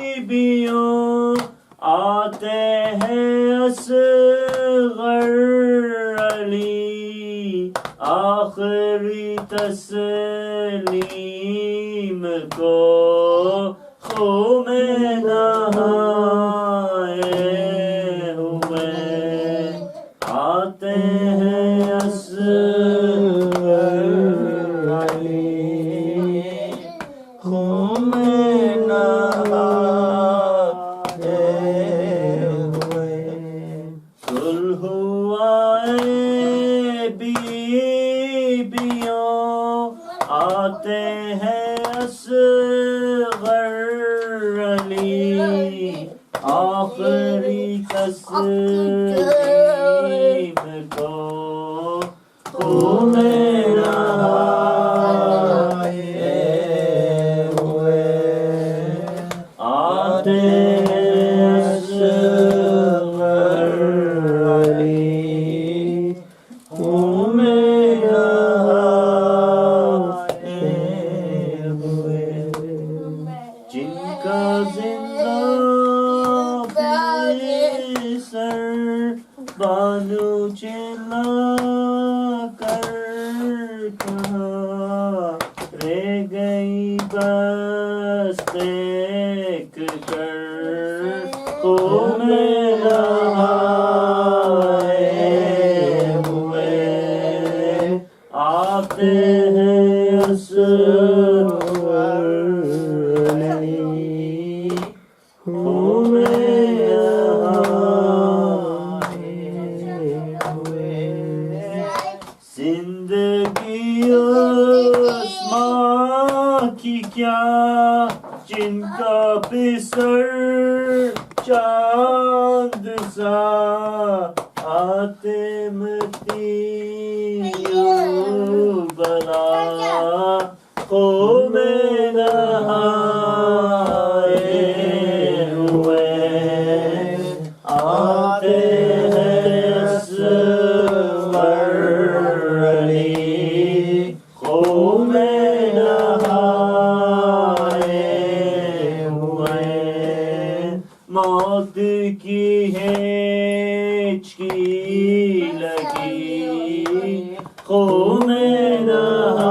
Speaker 4: بیبیوں آتے ہیں اصغر علی آخری تسلیم کو خون میں نہائے ہوئے آتے ہیں اصغر علی خون میں نہائے ہوئے کل ہوا بیبیوں آتے ہیں اصغر علی آخری تسلیم کو خون میں نہائے ہوئے آتے ہیں اصغر علی خون میں نہائے ہوئے جن کا زندہ سر بانو چلا کر کہاں رہ گئی بس دیکھ کر خون میں نہائے ہوئے آتے ہیں اصغر علی خون میں نہائے ہوئے زندگی اس ماں کی کیا جن کا بسر چاند سا آتے متی بلا خون میں نہائے ہوئے آتے ہیں اصغر علی خون میں نہائے ہوئے موت کی ہیچکی لگی خون میں نہائے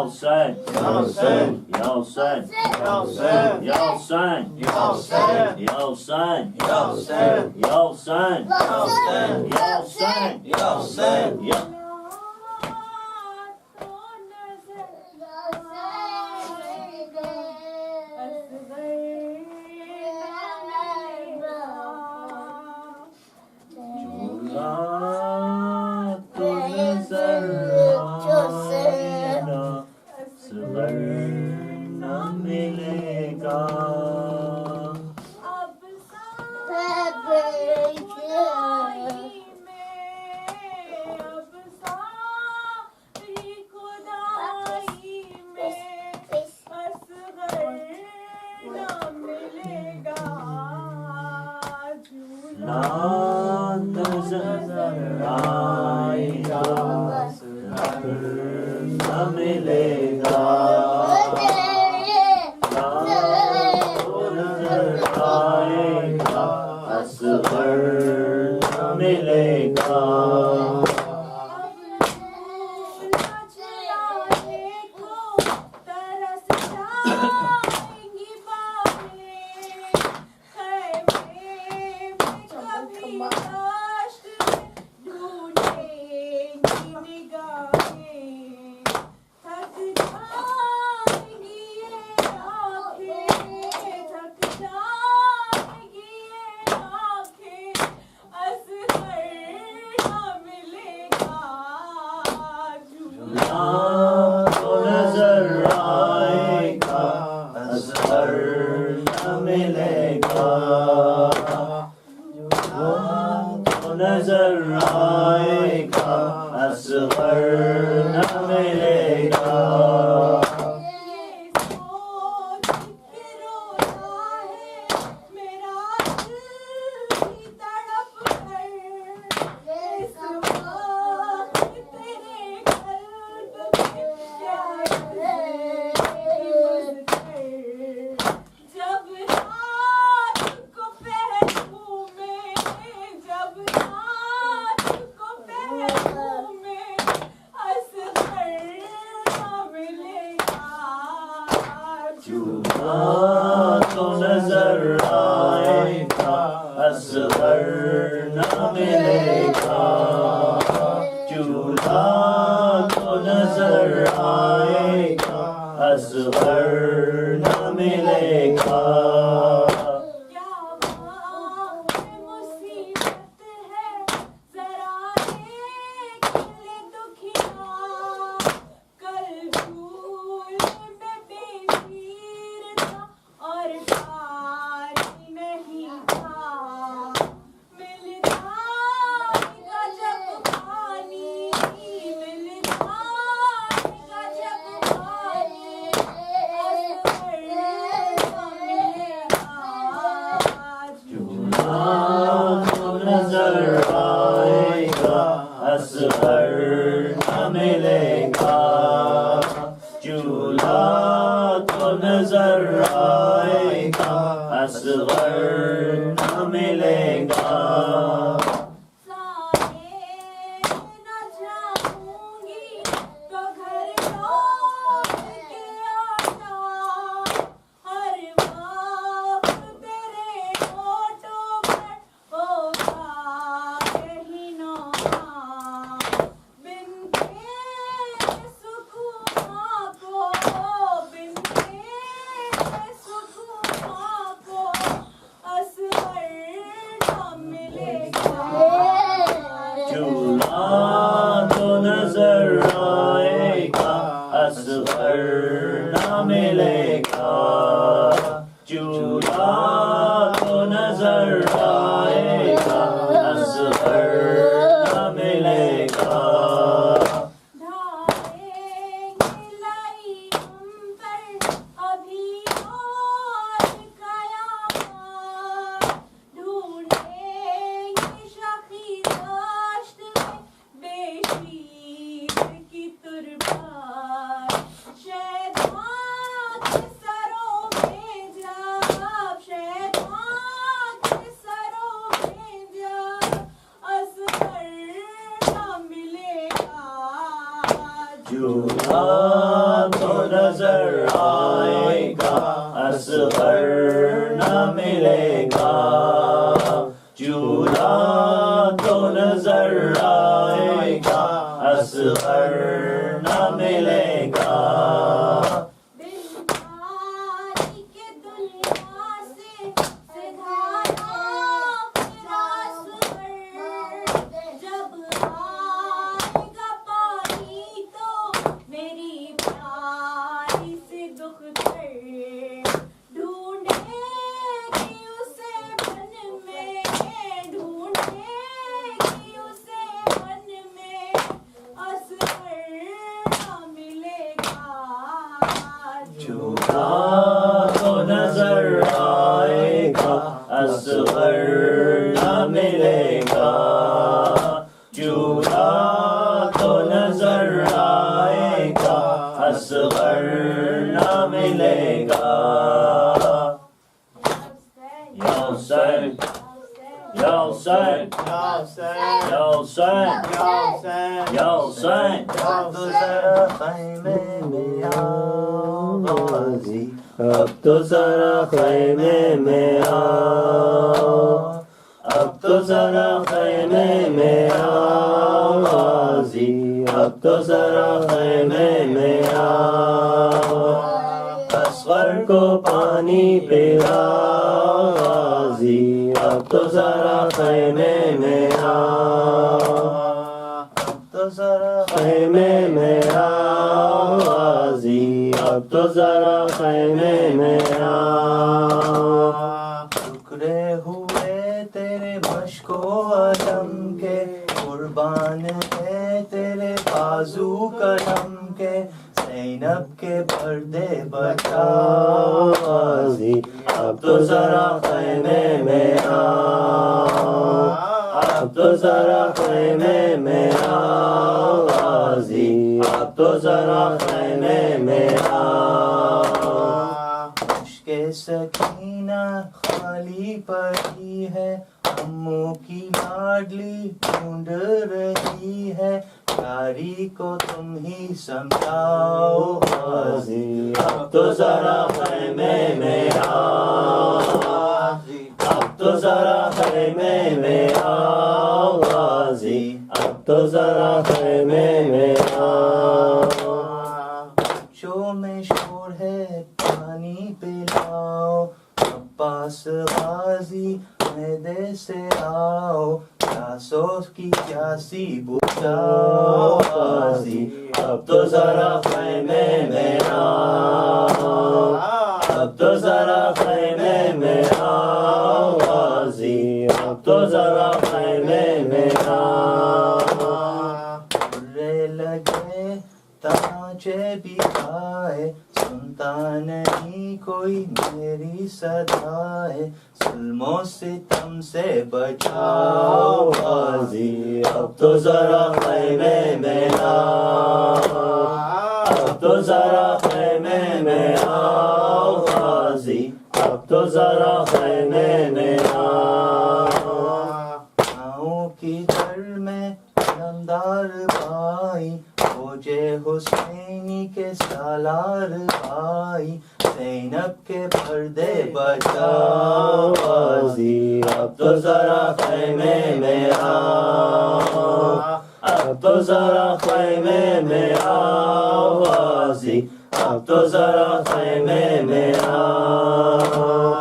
Speaker 4: Hussein, Ya Hussein, Ya Hussein, Ya Hussein, Ya Hussein, Ya Hussein, Ya Hussein, Ya Hussein, Ya Hussein, Ya Hussein, Ya Hussein, Ya Hussein, Ya
Speaker 5: Jula
Speaker 4: تو نظر آئے گا اصغر نہ ملے گا جھولا تو نظر آئے گا اصغر نہ ملے گا تو نظر آئے گا اصغر نہ ملے گا جھولا تو نظر آئے گا اصغر نہ ملے گا یا حسین یا حسین یا حسین یا حسین تو ذرا خیمے میں آؤ غازی اب تو ذرا خیمے میں آؤ اب تو ذرا خیمے میں آؤ غازی اب تو ذرا خیمے میں آؤ اصغر کو پانی پلاؤ غازی اب تو ذرا خیمے میں آؤ اب تو ذرا خیمے میں آؤ غازی اب تو ذرا خیمے میں آؤ ٹکڑے ہوئے تیرے مشک و علم کے قربان ہے تیرے بازو قلم کے زینب کے پردے بچاؤ غازی اب تو ذرا خیمے میں آؤ اب تو ذرا خیمے میں آؤ غازی اب تو ذرا خیمے میں آؤ مشک سکینہ خالی پڑی ہے اموں کی لاڈلی ڈھونڈ رہی ہے پیاری کو تم ہی سمجھاؤ غازی اب تو ذرا خیمے میں آؤ اب تو ذرا خیمے میں آؤ غازی اب تو ذرا خیمے میں آؤ بچوں میں شور ہے پانی پلاؤ عباس غازی میدے سے آؤ پیاسوں کی پیاسی بجھاؤ غازی اب تو ذرا خیمے میں آؤ اب تو ذرا خیمے میں آؤ غازی اب تو ذرا خیمے میں آؤ برے لگے تانچے بھی آئے سنتا نہیں کوئی میری صدائے ظلم و ستم سے بچاؤ غازی اب تو ذرا خیمے میں آؤ اب تو ذرا خیمے میں آؤ غازی اب تو ذرا خیمے میں آؤ گاؤں کی در میں علمدار بھائی فوجے حسینی کے سالار بھائی زینب کے پردے بچاؤ غازی اب تو ذرا خیمے میں آؤ اب تو ذرا خیمے میں آؤ غازی اب تو ذرا خیمے میں آؤ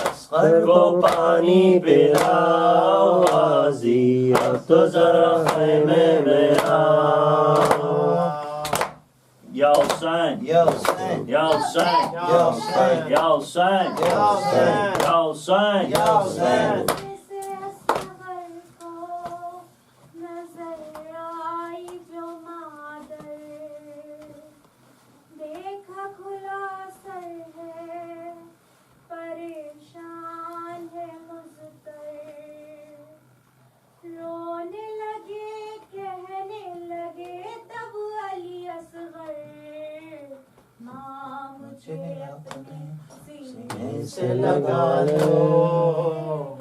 Speaker 4: اصغر کو پانی پلاؤ غازی اب تو ذرا خیمے میں آؤ یا حسین یا حسین یا حسین یا حسین یا حسین یا حسین یا حسین یا حسین سینے سے لگا لو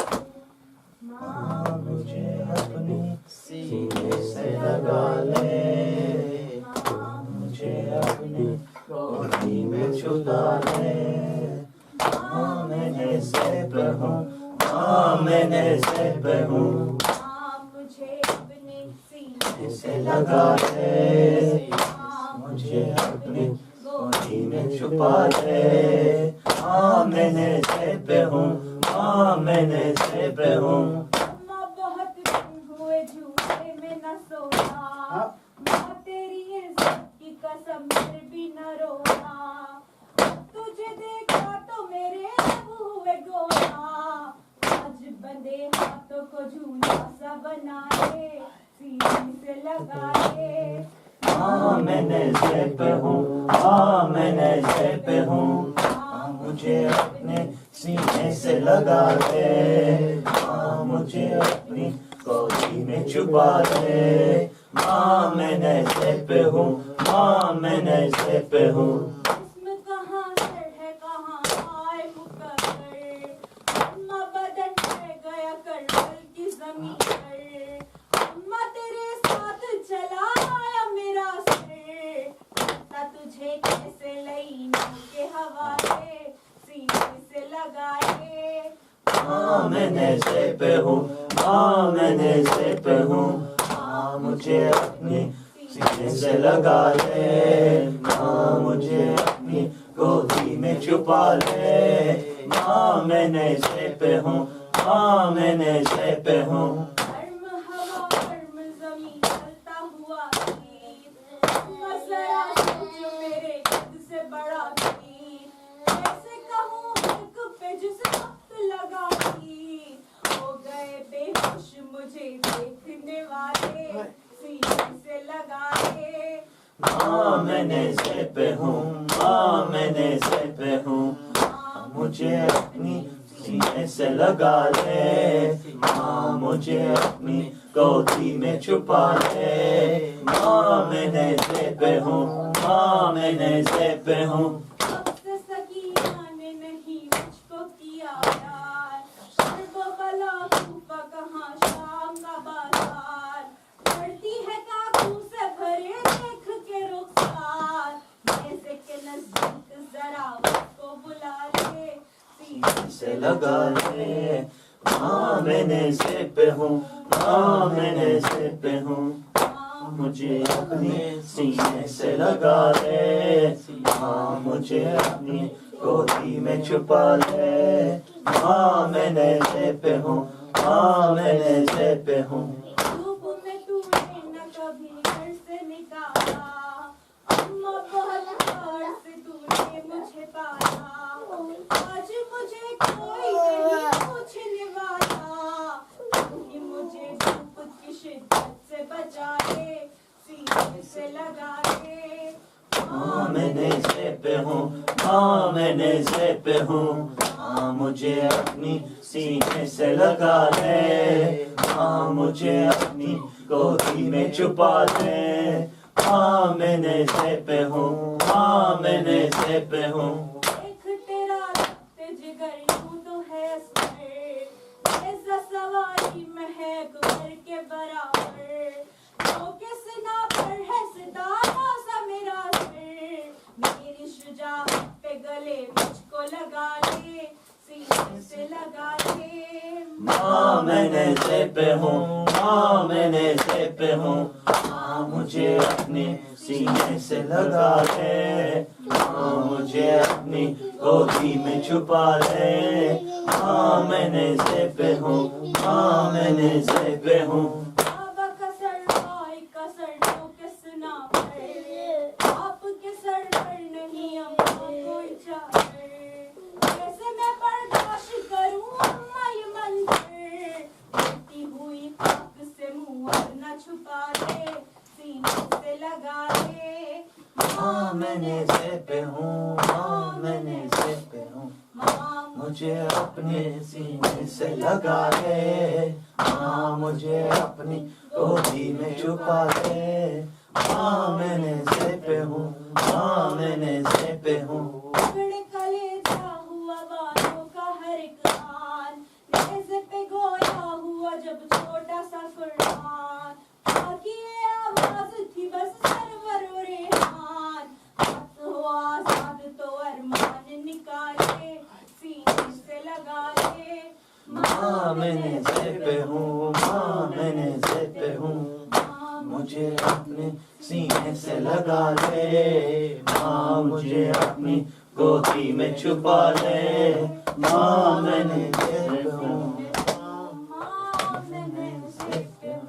Speaker 4: ماں مجھے اپنی سینے سے لگا لے مجھے اپنی
Speaker 3: گودی میں چھپا لے. ماں میں نیزے پہ ہوں, ماں میں نیزے پہ ہوں,
Speaker 2: مجھے اپنے سینے
Speaker 3: سے لگا لے, مجھے اپنی گودی میں چھپا لے. ماں میں نیزے پہ ہوں, ماں میں نیزے پہ ہوں,
Speaker 2: ماں بہت دن ہوئے جھولے میں نہ سونا, ماں تیری عزت کی قسم پھر بھی نہ رونا, تجھے دیکھا تو میرے لب ہوئے گویا, آج بندے ہاتھوں کو جھولا سا بنا لے, سینے سے لگا لے.
Speaker 3: ماں میں نیزے پہ ہوں, ماں میں نیزے پہ ہوں, مجھے اپنے سینے سے لگا لے. ماں مجھے اپنی گودی میں چھپا لے. ماں میں نیزے پہ ہوں, ماں میں نیزے پہ ہوں,
Speaker 2: جسم کہاں سر ہے کہاں آئے مقرر, اماں بدن ہے گیا کربل کی زمین پر, اماں تیرے ساتھ چلا آیا میرا سر, پتا تجھے کیسے لینوں کے حوالے, سینے سے لگائے.
Speaker 3: ماں میں نیزے پہ ہوں, ماں میں نیزے پہ ہوں, ماں مجھے اپنی سینے سے لگا لے. ماں مجھے اپنی گودی میں چھپا لے. ماں میں نیزے پہ ہوں, ماں میں نیزے پہ ہوں,
Speaker 2: گرم ہوا گرم زمین چلتا ہوا تیر, اماں ذرا سوچو میرے قد سے بڑا تیر, کیسے کہوں ایک پہ جس وقت لگا تیر, ہو گئے بے ہوش مجھے دیکھنے والے, سینے سے لگائے.
Speaker 3: ماں میں نیزے پہ ہوں, ماں میں نیزے پہ ہوں, مجھے اپنی سینے سے لگا لے. ماں مجھے اپنی گودی میں چھپا لے. ماں میں نیزے پہ ہوں, ماں میں نیزے پہ ہوں,
Speaker 2: وقت سکینہ نے نہیں مجھ کو کیا پیار, شرب و بلا کوفہ کہاں شام کا بازار, پڑتی ہے کاکوں سے بھرے دیکھ کے رخسار, نیزے کے نزدیک ذرا اس کو بلا لے, سینے
Speaker 3: سے لگا لے. ماں میں نیزے پہ ہوں, ماں میں نیزے پہ ہوں, مجھے اپنے سینے سے لگا لے. ماں مجھے اپنی گودی میں چھپا لے. ماں میں نیزے پہ ہوں, ماں میں نیزے پہ ہوں,
Speaker 2: دھوپ میں تو نے نہ کبھی گھر سے نکالا, اماں بہت پیار سے تو نے مجھے پالا, آج مجھے کوئی نہیں پوچھنے والا, تو ہی مجھے دھوپ کی شدت سے بچا لے, سینے سے لگا لے.
Speaker 3: ماں میں نیزے پہ ہوں, ماں میں نیزے پہ ہوں, ماں مجھے اپنی سینے سے لگا لے. ماں مجھے اپنی گودی میں چھپا لے. ماں میں نیزے پہ ہوں, ماں میں نیزے پہ ہوں,
Speaker 2: ایک تیرا رخت جگر یوں تو ہے اسمر, ایسا سواری مہک بھر کے برابر, جو کہ سنا پر ہے ستارہ سا میرا سر, میری شجاعت پہ گلے مجھ کو لگا لے, سینے سے لگا لے.
Speaker 3: ماں میں نیزے پہ ہوں, ماں میں نیزے پہ ہوں, ماں مجھے اپنی سینے سے لگا لے. ماں مجھے اپنی گودی میں چھپا لے. ماں میں نیزے پہ ہوں, ماں میں نیزے پہ ہوں,
Speaker 2: بابا کا سر بھائی کا سر تو کس نہ پر, آپ کے سر پر نہیں اماں کوئی چادر, کیسے میں برداشت کروں اماں یہ منظر, اڑتی ہوئی خاک سے منہ اپنا چھپا لے, سینے سے لگا لے.
Speaker 3: ماں میں نیزے پہ ہوں, ماں میں نیزے پہ ہوں,
Speaker 2: ماں
Speaker 3: مجھے اپنے سینے سے لگا لے. ماں مجھے اپنی گودی میں چھپا لے. ماں میں نیزے پہ ہوں, ماں میں نیزے پہ ہوں,
Speaker 2: بڑے کلیجا ہوا باتوں کا ہر ایک خان, نیزے پہ گویا ہوا جب چھوٹا سا فرمان, باقی یہ آواز تھی بس سرور و ریحان, وقت ہوا
Speaker 3: ماں میں نیزے پہ ہوں، ماں میں نیزے پہ ہوں، مجھے اپنے سینے سے لگا لے، ماں مجھے اپنی گودی میں چھپا لے، ماں میں نیزے پہ ہوں،
Speaker 2: ماں میں نیزے پہ ہوں.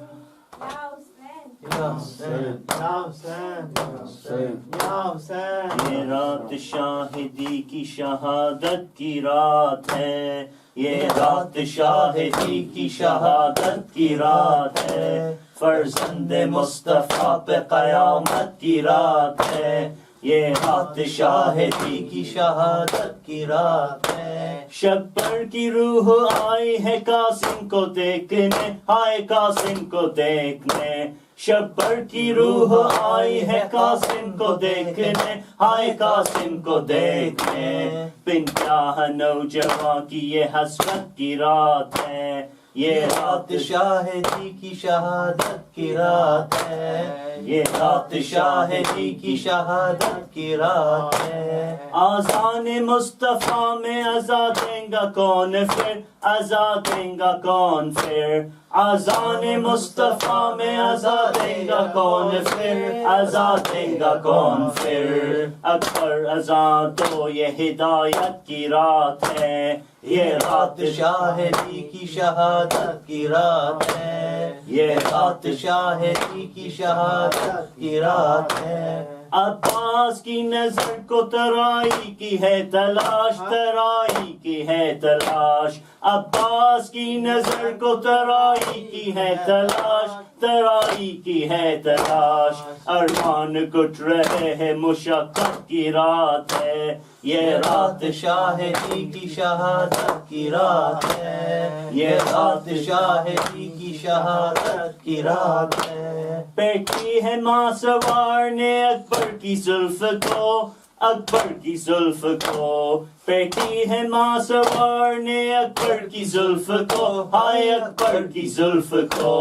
Speaker 3: یا حسین یا حسین یا حسین یا حسین.
Speaker 4: یہ رات شاہدی کی شہادت کی رات ہے، یہ رات شاہدی کی شہادت کی رات ہے، فرزند مصطفیٰ پہ قیامت کی رات ہے، یہ رات شاہدی کی شہادت کی رات ہے. شب پر کی روح آئی ہے قاسم کو دیکھنے، آئے قاسم کو دیکھنے، شب پر کی روح آئی ہے قاسم کو دیکھنے، آئے قاسم کو دیکھنے. پنجاہ نوجوان کی یہ حسرت کی رات ہے، یہ
Speaker 3: رات شاہدی کی شہادت کی رات ہے، یہ رات شاہدی کی شہادت کی رات ہے.
Speaker 4: آذان مصطفیٰ میں عزا دیں گا کون پھر، عزا دیں گا کون پھر، آذان مصطفیٰ میں عزا دیں گا کون پھر، عزا دیں گا کون پھر. اکبر اذاں تو یہ ہدایت کی رات ہے،
Speaker 3: یہ رات شاہدی کی شہادت کی رات ہے، یہ رات شاہدی کی شہادت کی رات ہے.
Speaker 4: عباس کی نظر کو ترائی کی ہے تلاش، ترائی کی ہے تلاش، عباس کی نظر کو ترائی کی ہے تلاش، ترائی کی ہے تلاش. ارمان کٹ رہے ہیں مشقت کی رات ہے، یہ
Speaker 3: رات شاہدی کی شہادت کی رات ہے، یہ رات شاہدی کی شہادت کی رات ہے.
Speaker 4: بیٹھی ہے ماں سوار نے اکبر کی زلف کو، اکبر کی زلف کو، بیٹھی ہے ماں سوار نے اکبر کی زلف کو، ہائے اکبر کی زلف کو.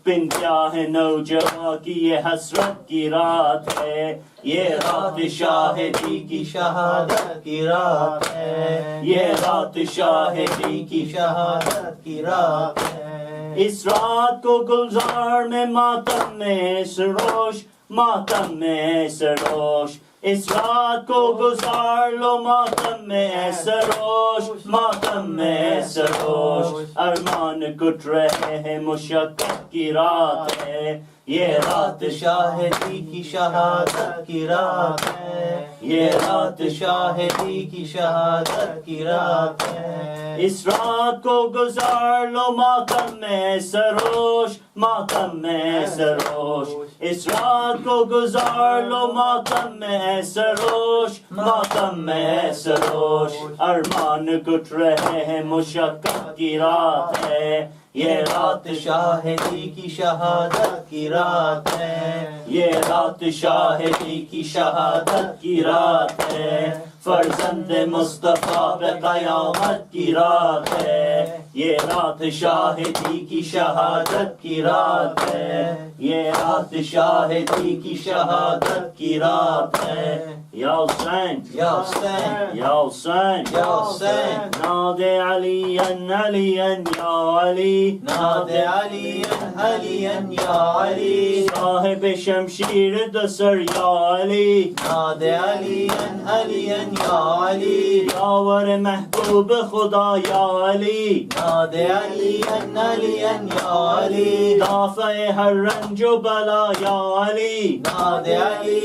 Speaker 4: پنجاہ نوجوان کی یہ حسرت کی رات ہے، یہ رات شاہدی کی شہادت
Speaker 3: کی رات ہے،
Speaker 4: یہ رات شاہدی
Speaker 3: کی شہادت کی رات ہے.
Speaker 4: اس رات کو گلزار میں ماتم میں سروش، ماتم میں سروش، اس رات کو گزار لو ماتم میں سروش، ماتم میں سروش. ارمان کٹ رہے ہیں مشقت کی رات ہے، یہ
Speaker 3: رات شاہدی کی شہادت کی رات ہے، یہ رات شاہدی کی شہادت کی رات ہے.
Speaker 4: اس رات کو گزار لو ماتم میں سروش، ماتم میں سروش، اس رات کو گزار لو ماتم میں سروش، ماتم میں سروش. ارمان کٹ رہے ہیں مشقت کی رات ہے،
Speaker 3: یہ رات شاہدی کی شہادت کی رات ہے،
Speaker 4: یہ رات شاہدی کی شہادت کی رات ہے، فرزند مصطفیٰ پہ قیامت کی رات ہے، یہ رات شاہدی کی شہادت کی رات ہے، یہ رات شاہدی کی شہادت کی رات ہے. یا حسین
Speaker 3: یا حسین
Speaker 4: یا حسین
Speaker 3: یا حسین.
Speaker 4: ناد علی علی یا علی،
Speaker 3: ناد علی علی یا علی،
Speaker 4: صاحب شمشیر دسر یا علی،
Speaker 3: ناد علی علی یا علی،
Speaker 4: یاور محبوب خدا یا علی،
Speaker 3: ناد علی علی یا علی،
Speaker 4: دافع ہر رنج و بلا یا علی،
Speaker 3: ناد علی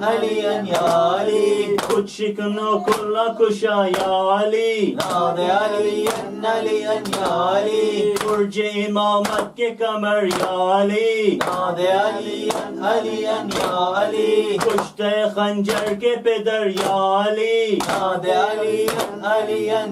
Speaker 3: علی یا علی،
Speaker 4: کچھ شکن و کلا کشا یا علی،
Speaker 3: ناد علی علی یا علی،
Speaker 4: برج امامت کے کمر یا علی،
Speaker 3: ناد علی علی یا علی،
Speaker 4: کشتے خنجر کے پدر یا علی،
Speaker 3: ناد علی علی یا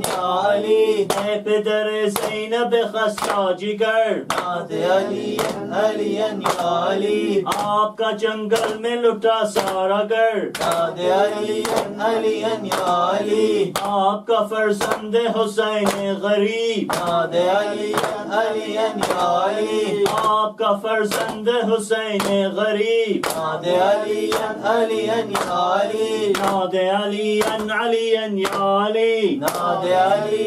Speaker 3: علی،
Speaker 4: اے پدر زینب خستہ جگر،
Speaker 3: ناد علی علی یا علی،
Speaker 4: آپ کا جنگل میں لٹا سارا گر،
Speaker 3: ناد علی علی یا علی،
Speaker 4: آپ کا فرزند حسین غریب،
Speaker 3: ناد علی علی یا علی،
Speaker 4: آپ کا فرزند حسین غریب،
Speaker 3: ناد علی علی یا علی،
Speaker 4: ناد علی علی یا علی،
Speaker 3: ناد علی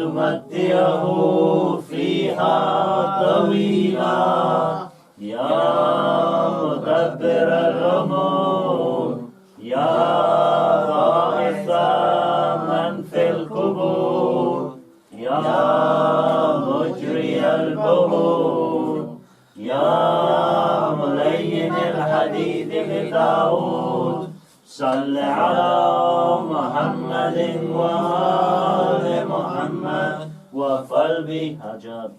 Speaker 3: تمتعه فيها طويلا يا مدبر الأمور يا باعث من في القبور يا مجري البهور يا ملين الحديد لداود صل على محمد وآل محمد وفعل بحاجات.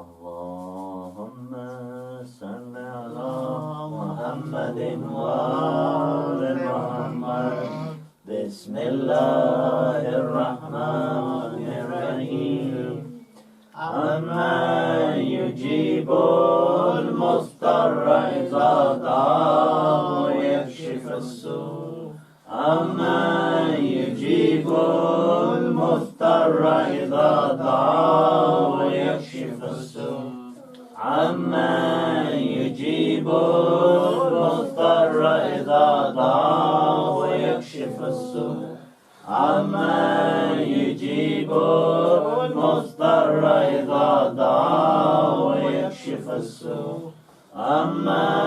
Speaker 3: اللهم صل على محمد وآل محمد. بسم الله الرحمن الرحيم. أمن يجيب المضطر إذا دعاه ويكشف السوء أمن يجيب المضطر إذا دعاه ويكشف السوء عمن يجيب المضطر إذا دعاه ويكشف السوء عمن يجيب المضطر إذا دعاه ويكشف السوء عمن